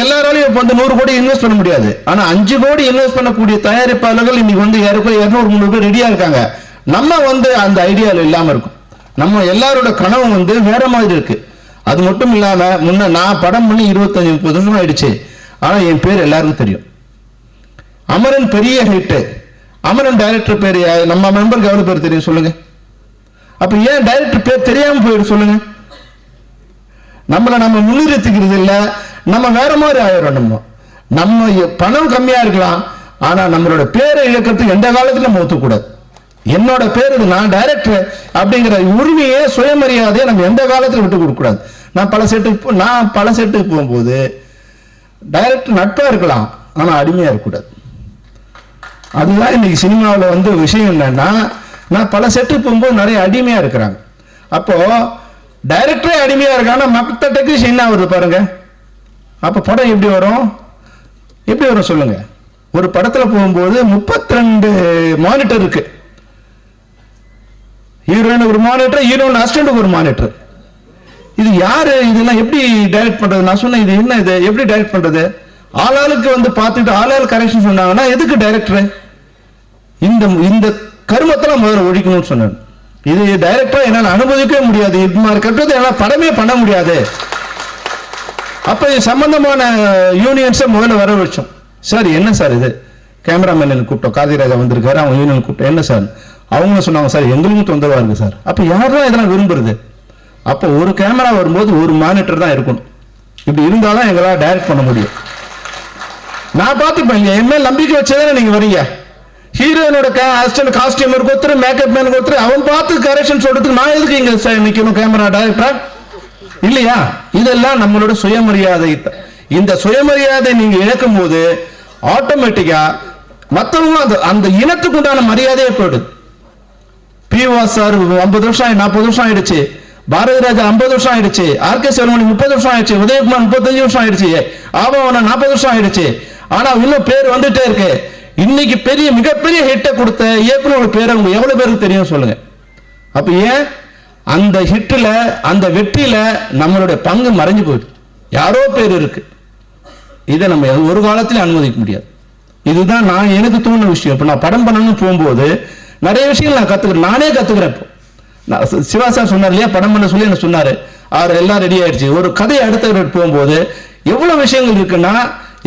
Speaker 6: எல்லாராலையும் இப்போ வந்து 100 கோடி இன்வெஸ்ட் பண்ண முடியாது. ஆனா 5 கோடி இன்வெஸ்ட் பண்ணக்கூடிய தயாரிப்பாளர்கள் இன்னைக்கு வந்து 200-300 பேர் ரெடியா இருக்காங்க. நம்ம வந்து அந்த ஐடியாவில் இல்லாம இருக்கும். நம்ம எல்லாரோட கனவு வந்து வேற மாதிரி இருக்கு. அது மட்டும் இல்லாம முன்ன நான் படம் பண்ணி 25-30 வருஷம் ஆயிடுச்சு. ஆனா என் பேர் எல்லாருக்கும் தெரியும். அமரன் பெரிய ஹிட். அமரன் டைரக்டர் பேர் நம்ம மெம்பருக்கு எவ்வளவு பேர் தெரியும் சொல்லுங்க. அப்ப ஏன் டைரக்டர் பேர் தெரியாம போயிடு சொல்லுங்க. நம்மளை நம்ம முன்னிறுத்திக்கிறது இல்ல, நம்ம வேற மாதிரி ஆயிடும். நம்ம பணம் கம்மியா இருக்கலாம், ஆனா நம்மளோட பேரை இழக்கிறதுக்கு எந்த காலத்துல நம்ம ஒத்துக்கூடாது. என்னோட பேர் இது, நான் டைரக்டர் அப்படிங்கிற உரிமையே சுயமரியாதையை நம்ம எந்த காலத்துல விட்டு கொடுக்க கூடாது. நான் பல செட்டுக்கு போகும்போது டைரக்டர் நட்பா இருக்கலாம், ஆனா அடிமையா இருக்கக்கூடாது. அதுதான் இன்னைக்கு சினிமாவில் வந்து விஷயம் என்னன்னா, நான் பல செட்டுக்கு போகும்போது நிறைய அடிமையா இருக்கிறாங்க. அப்போ டைரக்டரே அடிமையா இருக்காங்க, மற்ற டெக்னீஷியன் என்ன வருது பாருங்க. அப்ப படம் எப்படி வரும் சொல்லுங்க. ஒரு படத்துல போகும்போது 32 மானிட்டர் இருக்கு. ஹீரோயின் ஒரு மானிட்டர், ஹீரோயின் அசிஸ்டன்ட் ஒரு மானிட்டர். இது யாரு, இதெல்லாம் எப்படி டைரக்ட் பண்றது? நான் சொன்னேன், இது என்ன, இது எப்படி டைரக்ட் பண்றது? ஆளாளுக்கு வந்து பார்த்துட்டு ஆளாள் கரெக்ஷன் சொன்னாங்கன்னா எதுக்கு டைரக்டர்? இந்த கருமத்தெல்லாம் முதல்ல ஒழிக்கணும்னு சொன்னேன். இது டைரக்டரா என்னால் அனுமதிக்கவே முடியாது. இது மாதிரி கட்டுறது என்னால் படமே பண்ண முடியாது. அப்ப இது சம்பந்தமான யூனியன்ஸை முதல்ல வர வச்சோம். சார் என்ன சார் இது, கேமராமேன் கூப்பிட்டோம், காதிராஜா வந்திருக்காரு, அவங்க யூனியன் கூப்பிட்டோம். என்ன சார் அவங்க சொன்னாங்க, சார் எங்களுக்கும் தொந்தரவா இருக்கு சார். அப்ப யாரெல்லாம் இதெல்லாம் விரும்புறது? அப்போ ஒரு கேமரா வரும்போது ஒரு மானிட்டர் தான் இருக்கணும். இப்படி இருந்தாதான் எங்களால் டைரக்ட் பண்ண முடியும். நான் பார்த்துப்பேன், என் மேல் நம்பிக்கை வச்சதானே நீங்க வரீங்க. ஹீரோயினோட அசிஸ்டன்ட் காஸ்டியூமருக்கு ஒருத்தர், மேக்கப் மேனுக்கு ஒருத்தர், அவன் பார்த்து கரெக்ஷன் சொல்றதுக்கு நான் எதுக்கு இங்க நிக்கணும் கேமரா டைரக்டர் இல்லையா? இதெல்லாம் நம்மளோட சுயமரியாதை. இந்த சுயமரியாதை நீங்க இழக்கும் போது ஆட்டோமேட்டிக்கா மற்றவங்க அந்த இனத்துக்கு உண்டான மரியாதையே போயிடுது. பி.வா. சார் 50 வருஷம் 40 வருஷம் ஆயிடுச்சு, பாரதி ராஜா 50 வருஷம் ஆயிடுச்சு, ஆர்.கே. செல்வமணி 30 வருஷம் ஆயிடுச்சு, உதயகுமார் 35 வருஷம் ஆயிடுச்சு, ஆபவன 40 வருஷம் ஆயிடுச்சு. ஆனா இன்னும் பேர் வந்துட்டே இருக்கு. இன்னைக்கு மிகப்பெரிய ஹிட்டை கொடுத்த இயக்குனரோட பேர் அவங்க எவ்வளவு பேருக்கு தெரியும் சொல்லுங்க. அப்ப ஏன் அந்த ஹிட்ல, அந்த வெற்றியில நம்மளுடைய பங்கு மறைஞ்சு போயிடுது. யாரோ பேர் இருக்கு. இதை நம்ம ஒரு காலத்திலும் அனுமதிக்க முடியாது. இதுதான் நான் எனக்கு தோணுன விஷயம். இப்ப நான் படம் பண்ணணும்னு போகும்போது நிறைய விஷயங்கள் நான் கத்துக்கிறேன், நானே கத்துக்கிறேன். இப்போ சிவா சார் சொன்னார் இல்லையா, படம் பண்ண சொல்லி என்ன சொன்னாரு, அவர் எல்லாம் ரெடி ஆயிடுச்சு. ஒரு கதையை அடுத்த போகும்போது எவ்வளவு விஷயங்கள் இருக்குன்னா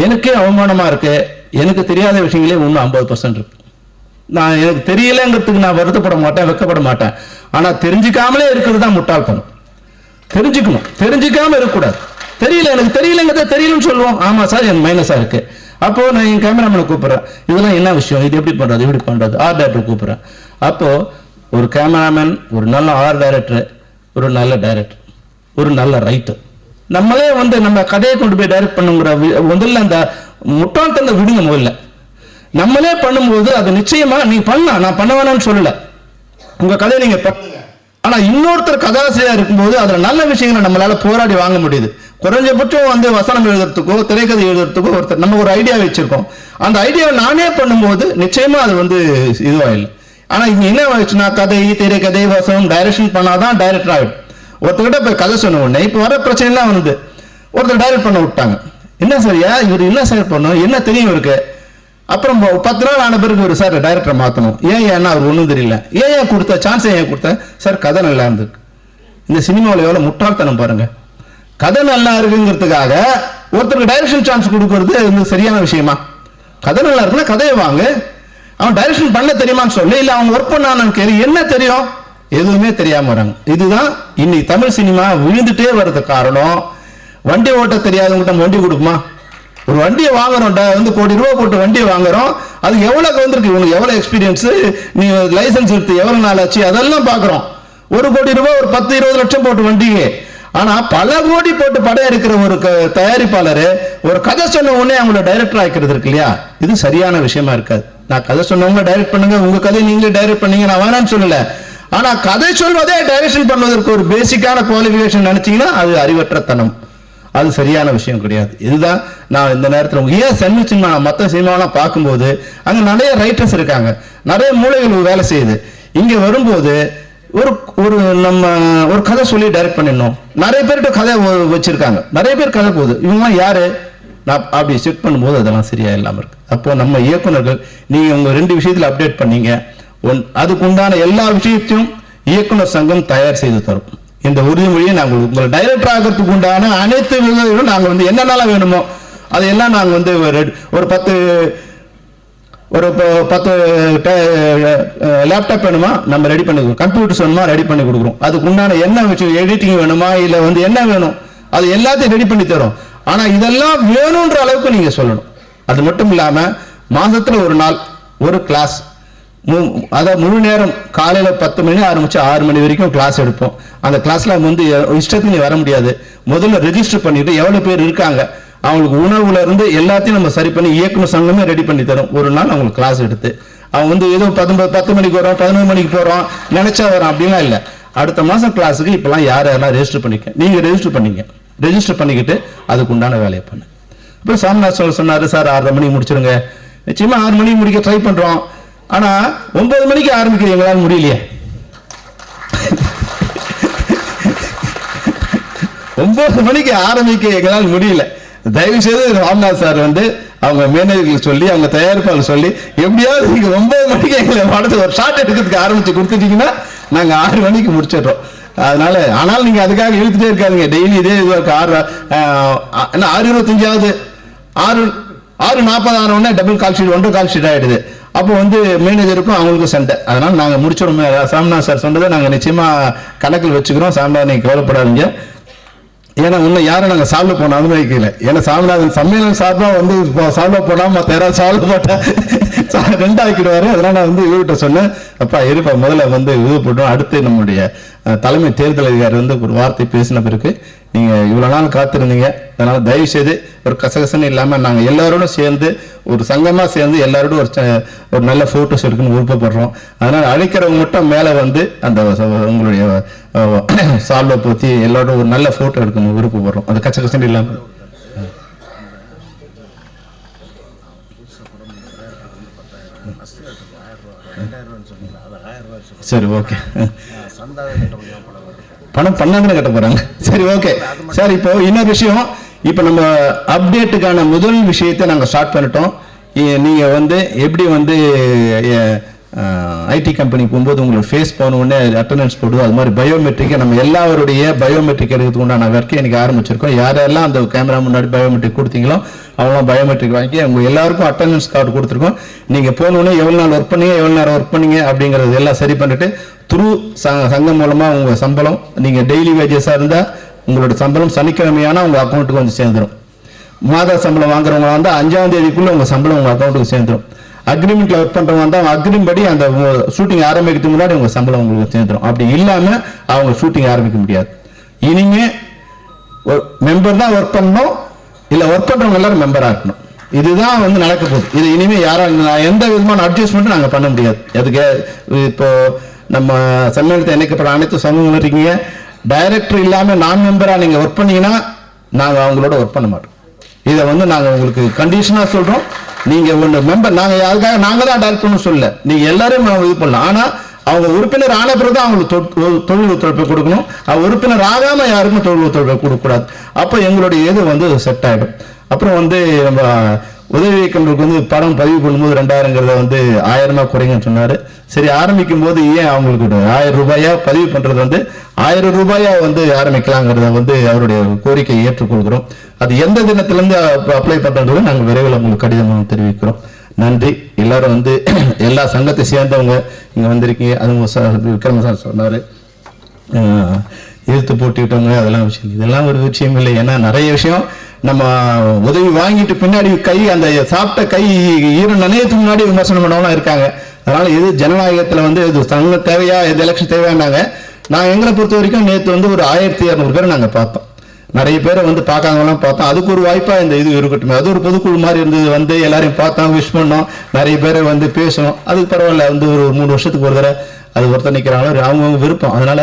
Speaker 6: எனக்கே அவமானமா இருக்கு. எனக்கு தெரியாத விஷயங்களே இன்னும் 50% இருக்கு. நான் எனக்கு தெரியலங்கிறதுக்கு நான் வருத்தப்பட மாட்டேன், வெக்கப்பட மாட்டேன். ஆனா தெரிஞ்சுக்காமலே இருக்கிறது தான் முட்டாள்தனம். தெரிஞ்சுக்கணும், தெரிஞ்சுக்காம இருக்கக்கூடாது. தெரியல, எனக்கு தெரியலங்கிறத தெரியலன்னு சொல்லுவோம். ஆமா சார் எனக்கு மைனஸா இருக்கு. அப்போ நான் என் கேமராமேனை கூப்பிடுறேன், இதெல்லாம் என்ன விஷயம், இது எப்படி பண்றது, ஆர்ட் டைரக்டர் கூப்பிடுறேன். அப்போ ஒரு கேமராமேன், ஒரு நல்ல ஆர்ட் டைரக்டர், ஒரு நல்ல டைரக்டர், ஒரு நல்ல ரைட்டர், நம்மளே வந்து நம்ம கதையை கொண்டு போய் டைரக்ட் பண்ணுங்கிற முதல்ல அந்த முட்டாள்தனை விடுங்க. முதல்ல நம்மளே பண்ணும்போது அது நிச்சயமா நீங்க பண்ணலாம், நான் பண்ண வேணாம்னு சொல்லல, உங்க கதையை நீங்க பண்ணுங்க. ஆனா இன்னொருத்தர் கதாசிரியர் இருக்கும்போது அதுல நல்ல விஷயங்களை நம்மளால போராடி வாங்க முடியுது. குறைஞ்சபட்சம் வந்து வசனம் எழுதுறதுக்கோ திரைக்கதை எழுதுறதுக்கோ ஒருத்தர் நம்ம ஒரு ஐடியா வச்சிருக்கோம். அந்த ஐடியாவை நானே பண்ணும்போது நிச்சயமா அது வந்து இதுவாயில்லை. ஆனா இங்க என்ன ஆயிடுச்சுன்னா, கதை, திரைக்கதை, வசனம், டைரக்ஷன் பண்ணாதான் டைரக்டர் ஆகிடும். ஒருத்தர்கிட்ட இப்ப கதை சொன்ன உடனே இப்ப வர பிரச்சனைலாம் வந்து ஒருத்தர் டைரக்ட் பண்ண விட்டாங்க. என்ன சரியா இவர் என்ன சார் பண்ணணும், என்ன தெரியும் இருக்கு. அப்புறம் 10 நாள் ஆன பிறகு ஒரு சார் டைரக்டரை மாற்றணும். ஏன்னா அவர் ஒன்றும் தெரியல. ஏன் கொடுத்த சான்ஸ், ஏன் கொடுத்த சார் கதை நல்லா இருந்திருக்கு. இந்த சினிமாவில் எவ்வளோ முட்டாள்தனம் பாருங்க. கதை நல்லா இருக்குங்கிறதுக்காக ஒருத்தருக்கு டைரக்ஷன் சான்ஸ் கொடுக்கறது இது சரியான விஷயமா? கதை நல்லா இருக்குன்னா கதையை வாங்க, அவன் டைரக்ஷன் பண்ண தெரியுமான்னு சொல்லு, இல்லை அவன் ஒர்க் பண்ணான்னு கேள்வி. என்ன தெரியும், எதுவுமே தெரியாம வராங்க. இதுதான் இன்னைக்கு தமிழ் சினிமா விழுந்துட்டே வர்றது காரணம். வண்டி ஓட்ட தெரியாதவங்கிட்ட வண்டி கொடுக்குமா? ஒரு வண்டியை வாங்குறோம், வந்து கோடி ரூபாய் போட்டு வண்டியை வாங்குறோம், அது எவ்வளவு வந்திருக்கு, உனக்கு எவ்வளவு எக்ஸ்பீரியன்ஸ், நீ லைசன்ஸ் எடுத்து எவ்வளவு நாள் ஆச்சு, அதெல்லாம் பாக்குறோம். 1 கோடி ரூபாய் ஒரு 10-20 லட்சம் போட்டு வண்டிக்கு. ஆனா பல கோடி போட்டு படம் எடுக்கிற ஒரு தயாரிப்பாளர் ஒரு கதை சொன்ன உடனே அவங்கள டைரக்டர் ஆக்கிறது இருக்கு இல்லையா, இது சரியான விஷயமா இருக்காது. நான் கதை சொன்னவங்க டைரக்ட் பண்ணுங்க, உங்க கதையை நீங்களே டைரக்ட் பண்ணீங்க, நான் வேணான்னு சொல்லல. ஆனா கதை சொல்வதே டைரக்ஷன் பண்ணுவதற்கு ஒரு பேசிக்கான குவாலிஃபிகேஷன் நினைச்சீங்கன்னா அது அறிவற்றத்தனம், அது சரியான விஷயம் கிடையாது. இதுதான் நான் இந்த நேரத்தில் ஏன் தமிழ் சினிமா மற்ற சினிமாவெல்லாம் பார்க்கும்போது அங்கே நிறைய ரைட்டர்ஸ் இருக்காங்க, நிறைய மூளைகள் வேலை செய்யுது. இங்கே வரும்போது ஒரு ஒரு நம்ம ஒரு கதை சொல்லி டைரக்ட் பண்ணிடணும். நிறைய பேர்கிட்ட கதை வச்சிருக்காங்க, நிறைய பேர் கதை போகுது, இவங்கலாம் யாரு நான் அப்படி செட் பண்ணும்போது அதெல்லாம் சரியா இல்லாமல் இருக்கு. அப்போ நம்ம இயக்குனர்கள் நீங்க உங்க 2 விஷயத்துல அப்டேட் பண்ணீங்க. அதுக்கு உண்டான எல்லா விஷயத்தையும் இயக்குனர் சங்கம் தயார் செய்து தரும். இந்த உறுதிமொழியை நாங்கள் உங்களை டைரக்டர் ஆகிறதுக்கு உண்டான அனைத்து விதங்களும் நாங்கள் வந்து என்னென்னலாம் வேணுமோ அதையெல்லாம் நாங்கள் வந்து ஒரு 10 லேப்டாப் வேணுமா நம்ம ரெடி பண்ணி கொடுக்குறோம், கம்ப்யூட்டர்ஸ் வேணுமா ரெடி பண்ணி கொடுக்குறோம். அதுக்கு உண்டான என்ன விஷயம் எடிட்டிங் வேணுமா இல்லை வந்து என்ன வேணும் அது எல்லாத்தையும் ரெடி பண்ணி தரோம். ஆனா இதெல்லாம் வேணும்ன்ற அளவுக்கு நீங்க சொல்லணும். அது மட்டும் இல்லாம மாசத்துல ஒரு நாள் ஒரு கிளாஸ், அதாவது முழு நேரம் காலையில 10 மணி ஆரம்பிச்சு 6 மணி வரைக்கும் கிளாஸ் எடுப்போம். அந்த கிளாஸ்ல வந்து இஷ்டத்துக்கு நீ வர முடியாது. முதல்ல ரெஜிஸ்டர் பண்ணிட்டு எவ்வளவு பேர் இருக்காங்க அவங்களுக்கு உணவுல இருந்து எல்லாத்தையும் நம்ம சரி பண்ணி இயக்குனர் சங்கமே ரெடி பண்ணி தரும். ஒரு நாள் அவங்களுக்கு கிளாஸ் எடுத்து அவங்க வந்து ஏதோ 10 மணிக்கு வரோம் 11 மணிக்கு போறோம் நினைச்சா வரோம் அப்படின்லாம் இல்லை. அடுத்த மாசம் கிளாஸுக்கு இப்பெல்லாம் யாரெல்லாம் ரெஜிஸ்டர் பண்ணிக்க நீங்க ரெஜிஸ்டர் பண்ணிக்கிட்டு அதுக்கு உண்டான வேலையை பண்ணு. அப்புறம் சாமிநாத் சொன்னாரு சார் 6:30 மணிக்கு முடிச்சிருங்க. நிச்சயமா 6 மணிக்கு முடிக்க ட்ரை பண்றோம். ஆனா 9 மணிக்கு ஆரம்பிக்கிறது எங்களால் முடியலையே. 9 மணிக்கு ஆரம்பிக்க எங்களால் முடியல. தயவு செய்து ராம்நாத் சார் வந்து அவங்க மேனேஜர்களுக்கு சொல்லி அவங்க தயாரிப்பாளர் சொல்லி எப்படியாவது நீங்க 9 மணிக்கு எங்களை படத்துக்கு ஒரு ஷார்ட் எடுக்கிறதுக்கு ஆரம்பிச்சு கொடுத்துட்டீங்கன்னா நாங்க 6 மணிக்கு முடிச்சிடுறோம். அதனால ஆனால் நீங்க அதுக்காக இழுத்துட்டே இருக்காதுங்க. டெய்லி இதே இதுவாக்கு 6:25 6:40 ஆன உடனே double call sheet 1 call sheet ஆயிடுது. அப்போ வந்து மேனேஜருக்கும் அவங்களுக்கும் சண்டை. அதனால நாங்க முடிச்சிடும். சாமிநாத் சார் சொன்னதை நாங்க நிச்சயமா கணக்கில் வச்சுக்கிறோம். சாமிநாத் நீங்க கவலைப்படாதீங்க. ஏன்னா இன்னும் யாரும் நாங்கள் சால்வ் பண்ண அனுமதிக்கல. ஏன்னா சாமிநாதன் சம்மேளனம் சார்பாக வந்து சால்வ் பண்ணாம மற்ற யாராவது சால்வ் போட்டா 2 ஆக்கிடுவாரு. அதனால நான் வந்து இவர்கிட்ட சொன்னேன், அப்பா இருப்பா முதல்ல வந்து இது போட்டோம். அடுத்து நம்முடைய தலைமை தேர்தல் அதிகாரி வந்து ஒரு வார்த்தை பேசின பிறகு நீங்க இவ்வளவு நாள் காத்திருந்தீங்க. அதனால தயவு செய்து ஒரு கசகசன்னு இல்லாம நாங்க எல்லாரோடும் சேர்ந்து ஒரு சங்கமா சேர்ந்து எல்லாரோடும் ஒரு நல்ல போட்டோஸ் எடுக்கணும்னு விருப்பப்படுறோம். அதனால அழைக்கிறவங்க மட்டும் மேல வந்து அந்த உங்களுடைய சால்வை பத்தி எல்லாரோடும் ஒரு நல்ல போட்டோ எடுக்கணும் விருப்பப்படுறோம். அது கசகசன்னு இல்லாம. சரி ஓகே. பணம் பண்ணாங்கன்னு கட்ட போறாங்க. சரி ஓகே சார். இப்போ இன்னொரு விஷயம், இப்போ நம்ம அப்டேட்டுக்கான முதல் விஷயத்தை நாங்கள் ஸ்டார்ட் பண்ணிட்டோம். நீங்க வந்து எப்படி வந்து ஐடி கம்பெனி போகும்போது உங்களுக்கு ஃபேஸ் போன உடனே அட்டண்டன்ஸ் போடுவோம், அது மாதிரி பயோமெட்ரிக்கை நம்ம எல்லாருடைய பயோமெட்ரிக் எடுக்கிறதுக்கு உண்டான ஒர்க்கை எனக்கு ஆரம்பிச்சிருக்கோம். யாரெல்லாம் அந்த கேமரா முன்னாடி பயோமெட்ரிக் கொடுத்தீங்களோ அவங்களாம் பயோமெட்ரிக் வாங்கி அவங்க எல்லாருக்கும் அட்டண்டன்ஸ் கார்டு கொடுத்துருக்கோம். நீங்கள் போனோடனே எவ்வளோ நாள் ஒர்க் பண்ணீங்க எவ்வளோ நேரம் ஒர்க் பண்ணீங்க அப்படிங்கிறது எல்லாம் சரி பண்ணிட்டு த்ரூ சங்கம் மூலமாக உங்கள் சம்பளம் நீங்கள் டெய்லி வேஜஸாக இருந்தால் உங்களோட சம்பளம் சனிக்கிழமையான உங்கள் அக்கௌண்ட்டுக்கு வந்து சேர்ந்துடும். மாத சம்பளம் வாங்குறவங்க வந்து 5ஆம் தேதிக்குள்ளே உங்கள் சம்பளம் உங்கள் அக்கௌண்ட்டுக்கு சேர்ந்துடும். அக்ரிமெண்ட்ல ஒர்க் பண்றவங்க வந்து அவங்க அக்ரிமெண்ட் படி அந்த ஷூட்டிங் ஆரம்பிக்கிறதுக்கு முன்னாடி உங்க சம்பளம் உங்களுக்கு சேர்ந்துடும். அப்படி இல்லாம அவங்க ஷூட்டிங் ஆரம்பிக்க முடியாது. இனிமே மெம்பர் தான் ஒர்க் பண்ணணும், இல்ல ஒர்க் பண்றவங்க எல்லாரும் மெம்பரா இருக்கணும். இதுதான் வந்து நடக்க போகுது. இது இனிமே யாரும் எந்த விதமான அட்ஜஸ்ட்மெண்ட்டும் நாங்க பண்ண முடியாது. அதுக்கு இப்போ நம்ம சம்மேளனத்தை இணைக்கப்பட்ட அனைத்து சமூகங்களும் இருக்கீங்க. டைரக்டர் இல்லாம நான் மெம்பரா நீங்க ஒர்க் பண்ணீங்கன்னா நாங்க அவங்களோட ஒர்க் பண்ண மாட்டோம். இதை வந்து நாங்க உங்களுக்கு கண்டிஷனா சொல்றோம். நீங்க ஒன்று மெம்பர் நாங்க யாருக்காக நாங்க தான் டைரக்ட் பண்ண சொல்ல, நீங்க எல்லாரும் இது பண்ணலாம். ஆனா அவங்க உறுப்பினர் ஆன பிறகு அவங்களுக்கு தொழில் ஒத்துழைப்பை கொடுக்கணும். உறுப்பினர் ஆகாம யாருக்கும் தொழில் ஒத்துழைப்பை கொடுக்கக்கூடாது. அப்போ எங்களுடைய இது வந்து செட் ஆகிடும். அப்புறம் வந்து நம்ம உதவி இயக்குநருக்கு வந்து படம் பதிவு பண்ணும்போது 2000ங்கிறத வந்து 1000 குறைங்கன்னு சொன்னாரு. சரி ஆரம்பிக்கும் போது ஏன் அவங்களுக்கு 1000 ரூபாயா பதிவு பண்றது வந்து 1000 ரூபாயா வந்து ஆரம்பிக்கலாங்கிறத வந்து அவருடைய கோரிக்கையை ஏற்றுக்கொள்கிறோம். அது எந்த தினத்திலிருந்து அப்ளை பண்றது நாங்கள் விரைவில் உங்களுக்கு கடிதம் தெரிவிக்கிறோம். நன்றி. எல்லாரும் வந்து எல்லா சங்கத்தை சேர்ந்தவங்க இங்க வந்திருக்கீங்க. அது விக்ரம சார் சொன்னாரு எதிர்த்து போட்டிட்டவங்க, அதெல்லாம் விஷயம் இதெல்லாம் ஒரு விஷயம் இல்லை. ஏன்னா நிறைய விஷயம் நம்ம உதவி வாங்கிட்டு பின்னாடி கை அந்த சாப்பிட்ட கை ஈரம் நனையத்துக்கு முன்னாடி விமர்சனம் பண்ணவங்களாம் இருக்காங்க. அதனால இது ஜனநாயகத்துல வந்து இது சங்க தேவையா, இது எலெக்ஷன் தேவையானாங்க. நான் எங்களை பொறுத்த வரைக்கும் நேற்று வந்து ஒரு 1200 பேரை நாங்கள் பார்த்தோம். நிறைய பேரை வந்து பார்க்காங்கலாம் பார்த்தோம். அதுக்கு ஒரு வாய்ப்பா இந்த இது இருக்கட்டும். அது ஒரு பொதுக்குழு மாதிரி இருந்தது. வந்து எல்லாரையும் பார்த்தோம், விஷ் பண்ணோம், நிறைய பேரை வந்து பேசணும். அதுக்கு பரவாயில்ல. வந்து ஒரு 3 வருஷத்துக்கு ஒரு தடவை அது ஒருத்தர் நிற்கிறாங்களோ அவங்கவுங்க விருப்பம். அதனால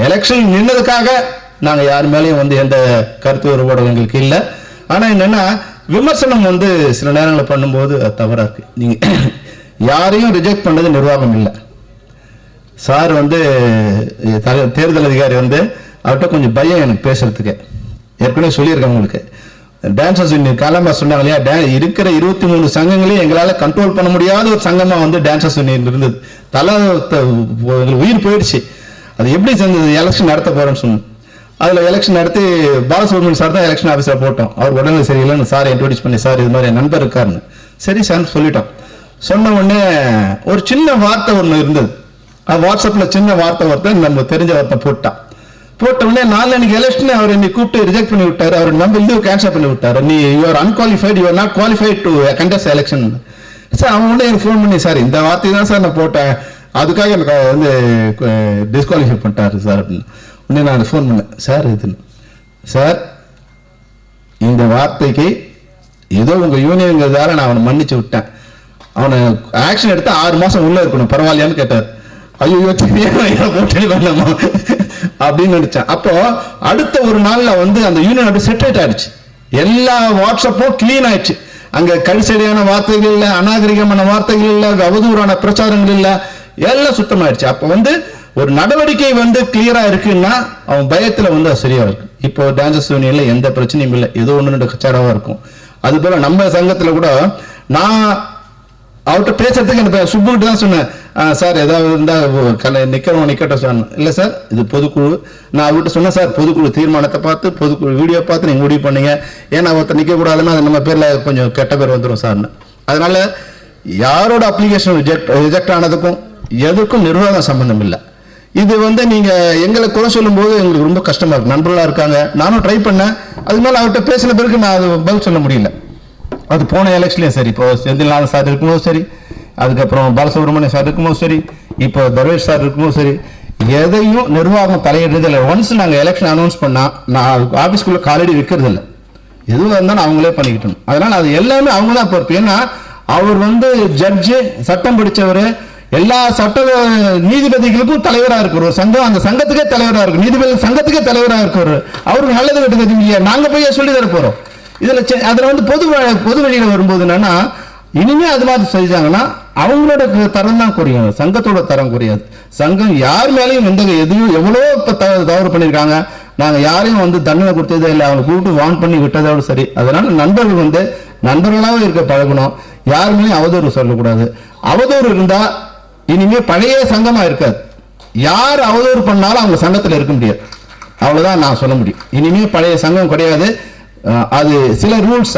Speaker 6: எலெக்ஷன் நின்னதுக்காக நாங்கள் யார் மேலேயும் வந்து எந்த கருத்து வேறுபாடு எங்களுக்கு இல்லை. ஆனா என்னன்னா விமர்சனம் வந்து சில நேரங்களில் பண்ணும்போது தவறா இருக்கு. நீங்க யாரையும் ரிஜெக்ட் பண்ணது நிர்வாகம் இல்லை. சார் வந்து தேர்தல் அதிகாரி வந்து அவர்கிட்ட கொஞ்சம் பயம் எனக்கு பேசுறதுக்கு. ஏற்கனவே சொல்லியிருக்கேன் உங்களுக்கு. டான்சர்ஸ் யூனியன் காலமா சொன்னாங்க இல்லையா, இருக்கிற 23 சங்கங்களையும் எங்களால் கண்ட்ரோல் பண்ண முடியாத ஒரு சங்கமா வந்து டான்சர்ஸ் யூனியன் இருந்தது. உயிர் போயிடுச்சு. அது எப்படி சேர்ந்தது? எலெக்ஷன் நடத்த போறேன்னு சொன்னோம். அதுல எலெக்ஷன் நடத்தி பாலசுப்ரமணியன் சார் தான் எலெக்ஷன் ஆஃபீஸர் போட்டோம். அவர் உடனே சரியில்லைன்னு சார் இன்ட்ரோடியூஸ் பண்ணி, சார் இது மாதிரி என் நண்பர் இருக்காருன்னு. சரி சார் சொல்லிட்டோம். சொன்ன உடனே ஒரு சின்ன வார்த்தை ஒன்று இருந்தது. வாட்ஸ்அப்ல சின்ன வார்த்தை நம்ம தெரிஞ்ச வார்த்தை போட்ட உடனே நாளைக்கு எலெக்ஷன் அவர் என்னை கூப்பிட்டு ரிஜெக்ட் பண்ணி விட்டாரு. அவர் நம்ம இது கேன்சல் பண்ணி விட்டாரு. நீ you are unqualified, you are not qualified to contest election. Sir அவங்க வந்து எனக்கு ஃபோன் பண்ணி, சார் இந்த வார்த்தை தான் சார் நான் போட்டேன், அதுக்காக எனக்கு வந்து டிஸ்குவாலிஃபை பண்ணிட்டாரு சார் அப்படின்னு. உடனே நான் ஃபோன் பண்ணேன், சார் இதுன்னு, சார் இந்த வார்த்தைக்கு ஏதோ உங்க யூனியன்கிறதால நான் அவனை மன்னிச்சு விட்டேன். அவனை ஆக்ஷன் எடுத்து 6 மாசம் உள்ள இருக்கணும், பரவாயில்லையான்னு கேட்டார். ஐயோ வேண்டாமா அப்படின்னு நினைச்சேன். அப்போ அடுத்த ஒரு நாள்ல வந்து அந்த யூனியன் அப்படி செட்டரேட் ஆயிடுச்சு. எல்லா வாட்ஸ்அப்பும் கிளீன் ஆயிடுச்சு. அங்க கழிச்சடியான வார்த்தைகள் இல்ல, அநாகரிகமான வார்த்தைகள் இல்ல, அவதூறான பிரச்சாரங்கள் இல்ல, எல்லாம் சுத்தமாயிடுச்சு. அப்போ வந்து ஒரு நடவடிக்கை வந்து கிளியரா இருக்குன்னா அவன் பயத்துல வந்து அது சரியா இருக்கு. இப்போ டான்சர்ஸ் யூனியன்ல எந்த பிரச்சனையும் இல்லை, ஏதோ ஒன்று கச்சாடாவா இருக்கும். அது போல நம்ம சங்கத்துல கூட நான் அவர்கிட்ட பேசுறதுக்கு எனக்கு சுப்புக்கிட்டு தான் சொன்னேன், சார் ஏதாவது இருந்தால் நிக்கட்டும் சார். இல்லை சார் இது பொதுக்குழு. நான் அவர்கிட்ட சொன்னேன், சார் பொதுக்குழு தீர்மானத்தை பார்த்து பொதுக்குழு வீடியோ பார்த்து நீங்கள் முடிவு பண்ணீங்க, ஏன்னா ஒருத்தர் நிற்கக்கூடாதுன்னா அது நம்ம பேரில் கொஞ்சம் கெட்ட பேர் வந்துடும் சார்னு. அதனால யாரோட அப்ளிகேஷன் ரிஜெக்ட் ஆனதுக்கும் எதுக்கும் நிர்வாகம் சம்பந்தம் இல்லை. இது வந்து நீங்க எங்களை குறை சொல்லும் போது எங்களுக்கு ரொம்ப கஷ்டமா இருக்கு. நண்பர்களா இருக்காங்க, நானும் ட்ரை பண்ணேன். அது மேல அவர்கிட்ட பேசின பிறகு நான் அது பதில் சொல்ல முடியல. அது போன எலெக்ஷன்லயும் சரி, இப்போ செந்தில்நாதன் சார் இருக்கும்போது சரி, அதுக்கப்புறம் பாலசுப்ரமணியன் சார் இருக்கும்போது சரி, இப்போ தர்வேஷ் சார் இருக்கும்போது சரி, எதையும் நிர்வாகம் தலையிடுறது இல்லை. ஒன்ஸ் நாங்கள் எலெக்ஷன் அனௌன்ஸ் பண்ணா நான் ஆஃபீஸ்க்குள்ள காலடி வைக்கிறது இல்லை. எதுவாக இருந்தாலும் அவங்களே பண்ணிக்கிட்டோம். அதனால அது எல்லாமே அவங்க தான் பொறுப்பு. ஏன்னா அவர் வந்து ஜட்ஜு, சட்டம் படித்தவர், எல்லா சட்ட நீதிபதிகளுக்கும் தலைவராக இருக்கிற ஒரு சங்கம், அந்த சங்கத்துக்கே தலைவராக இருக்கு, நீதிபதி சங்கத்துக்கே தலைவராக இருக்கிறவர். அவருக்கு நல்லது கெட்டது இல்லையா, நாங்கள் போய் சொல்லி தர போறோம். அதுல வந்து பொது வழியில் வரும்போது என்னன்னா, இனிமே அது மாதிரி செஞ்சாங்கன்னா அவங்களோட தரம் தான் குறையும், சங்கத்தோட தரம் குறையாது. சங்கம் யார் மேலேயும் எதையும் எவ்வளோ தவறு பண்ணியிருக்காங்க, நாங்கள் யாரையும் வந்து தண்டனை கொடுத்ததே இல்லை, அவங்க கூப்பிட்டு வான் பண்ணி விட்டதோடு சரி. அதனால நண்பர்கள் வந்து நண்பர்களாக இருக்க பழகணும், யார் மேலேயும் அவதூறு சொல்லக்கூடாது. அவதூறு இருந்தா இனிமே பழைய சங்கமா இருக்காது. யார் அவதூறு பண்ணாலும் அவங்க சங்கத்தில் இருக்க முடியாது. அவ்வளவுதான் நான் சொல்ல முடியும். இனிமே பழைய சங்கம் கிடையாது. அது சில ரூல்ஸ்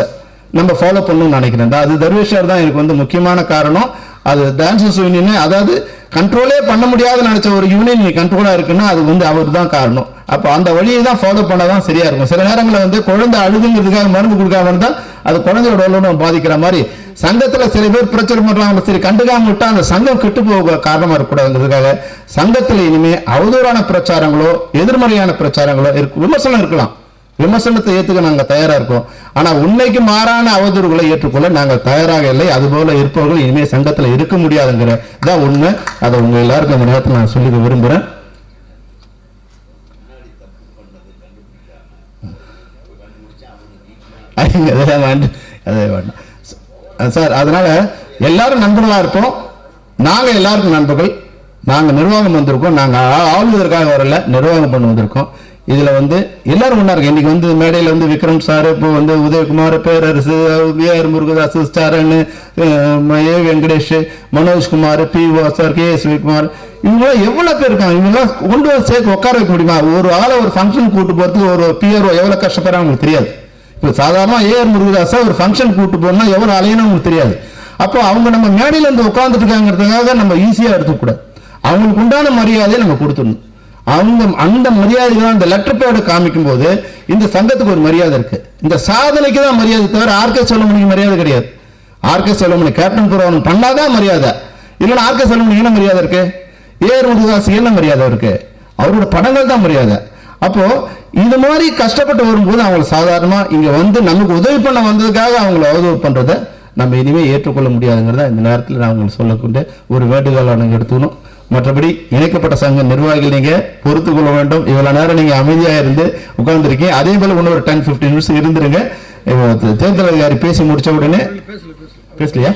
Speaker 6: நம்ம ஃபாலோ பண்ணணும்னு நினைக்கிறேன். அது தர்வேஷர் தான் எனக்கு வந்து முக்கியமான காரணம். அது டான்சர்ஸ் யூனியன், அதாவது கண்ட்ரோலே பண்ண முடியாத நினைச்ச ஒரு யூனியன் நீ கண்ட்ரோலா இருக்குன்னா அது வந்து அவர் தான் காரணம். அப்போ அந்த வழியை தான் ஃபாலோ பண்ணாதான் சரியா இருக்கும். சில நேரங்களில் வந்து குழந்தை அழுதுங்கிறதுக்காக மருந்து கொடுக்காம இருந்தா அது குழந்தையோட உடலும் பாதிக்கிற மாதிரி, சங்கத்துல சில பேர் பிரச்சனை பண்றாங்க, சரி கண்டுக்காம விட்டா அந்த சங்கம் கெட்டு போக காரணமா இருக்கக்கூடாதுங்கிறதுக்காக சங்கத்துல இனிமே அவதூறான பிரச்சாரங்களோ எதிர்மறையான பிரச்சாரங்களோ விமர்சனம் இருக்கலாம், விமர்சனத்தை ஏற்றுக்க நாங்கள் தயாரா இருக்கோம். ஆனா உண்மைக்கு மாறான அவதூறுகளை ஏற்றுக்கொள்ள நாங்கள் தயாராக இல்லை. அதுபோல இருப்பவர்கள் இனிமேல் சங்கத்தில் இருக்க முடியாதுங்கிற தான் உண்மை. அதை உங்க எல்லாருக்கும் இந்த நேரத்தில் நான் சொல்லிக்க விரும்புகிறேன். அதே வேண்டாம் சார். அதனால எல்லாரும் நண்பர்களா இருப்போம். நாங்க எல்லாருக்கும் நண்பர்கள். நாங்க நிர்வாகம் வந்திருக்கோம். நாங்க ஆளுவதற்காக வரல, நிர்வாகம் பண்ண வந்திருக்கோம். இதுல வந்து எல்லாரும் ஒண்ணா இருக்கு. இன்னைக்கு வந்து மேடையில வந்து விக்ரம் சார், இப்போ வந்து உதயகுமார், பேரரசு, விஆர் முருகதாஸ், ஸ்டாரன், A Venkatesh, Manojkumar, P sir, K S விகுமார், இவங்க எவ்வளவு பேர் இருக்காங்க. இவங்கெல்லாம் கொண்டு வந்து சேர்த்து உட்கார வைக்க முடியுமா? ஒரு ஆளை ஒரு ஃபங்க்ஷன் கூட்டு போறதுக்கு ஒரு பிஆர்ஓ எவ்வளவு கஷ்டப்படுறாங்க உங்களுக்கு தெரியாது. இப்போ சாதாரண ஏஆர் முருகதாஸா ஒரு ஃபங்க்ஷன் கூட்டு போனா எவ்வளவு அலையணும் உங்களுக்கு தெரியாது. அப்போ அவங்க நம்ம மேடையில இருந்து உட்கார்ந்துட்டு இருக்காங்கிறதுக்காக நம்ம ஈஸியா எடுத்துக்கூடாது. அவங்களுக்கு உண்டான மரியாதையை நம்ம கொடுத்துடணும். அவங்க அந்த மரியாதை தான் இந்த லெட்டர் பேட காமிக்கும் போது இந்த சங்கத்துக்கு ஒரு மரியாதை இருக்கு. இந்த சாதனைக்கு தான் மரியாதை தவிர ஆர்கே செல்வமணிக்கு மரியாதை கிடையாது. ஆர்கே செல்வமணி கேப்டன் புரவன் பண்ணாதான் மரியாதை, இல்லைன்னா ஆர்கே செல்வமணி என்ன மரியாதை இருக்கு? ஏஆர் முருகதாஸ் என்ன மரியாதை இருக்கு? அவரோட படங்கள் தான் மரியாதை. அப்போ இந்த மாதிரி கஷ்டப்பட்டு வரும்போது அவங்க சாதாரணமா இங்க வந்து நமக்கு உதவி பண்ண வந்ததுக்காக அவங்களை அவதூறு பண்றதை நம்ம இனிமே ஏற்றுக்கொள்ள முடியாதுங்கிறத இந்த நேரத்தில் நான் உங்களுக்கு சொல்லக்கூடிய ஒரு வேண்டுகோளை நாங்கள் எடுத்துக்கணும். மற்றபடி இணைக்கப்பட்ட சங்க நிர்வாகிகள் நீங்க பொறுத்து கொள்ள வேண்டும். இவ்வளவு நேரம் நீங்க அமைதியா இருந்து உட்கார்ந்துருக்கீங்க. அதே போல இன்னொரு 10-15 நிமிஷம் இருந்துருங்க. தேர்தல் அதிகாரி பேசி முடிச்ச உடனே பேசலையா?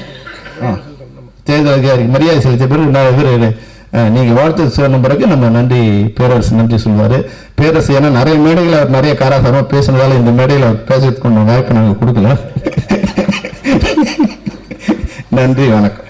Speaker 6: தேர்தல் அதிகாரி மரியாதை செலுத்திய பிறகு நீங்க வாழ்த்து சொன்ன பிறகு நம்ம நன்றி பேரரசு நன்றி சொல்வாரு. பேரரசு ஏன்னா நிறைய மேடைகள் அவர் நிறைய காராசாரமா பேசுனதால இந்த மேடையில் அவர் பேசுறதுக்கு வாய்ப்பு நாங்கள் கொடுக்கல. நன்றி, வணக்கம்.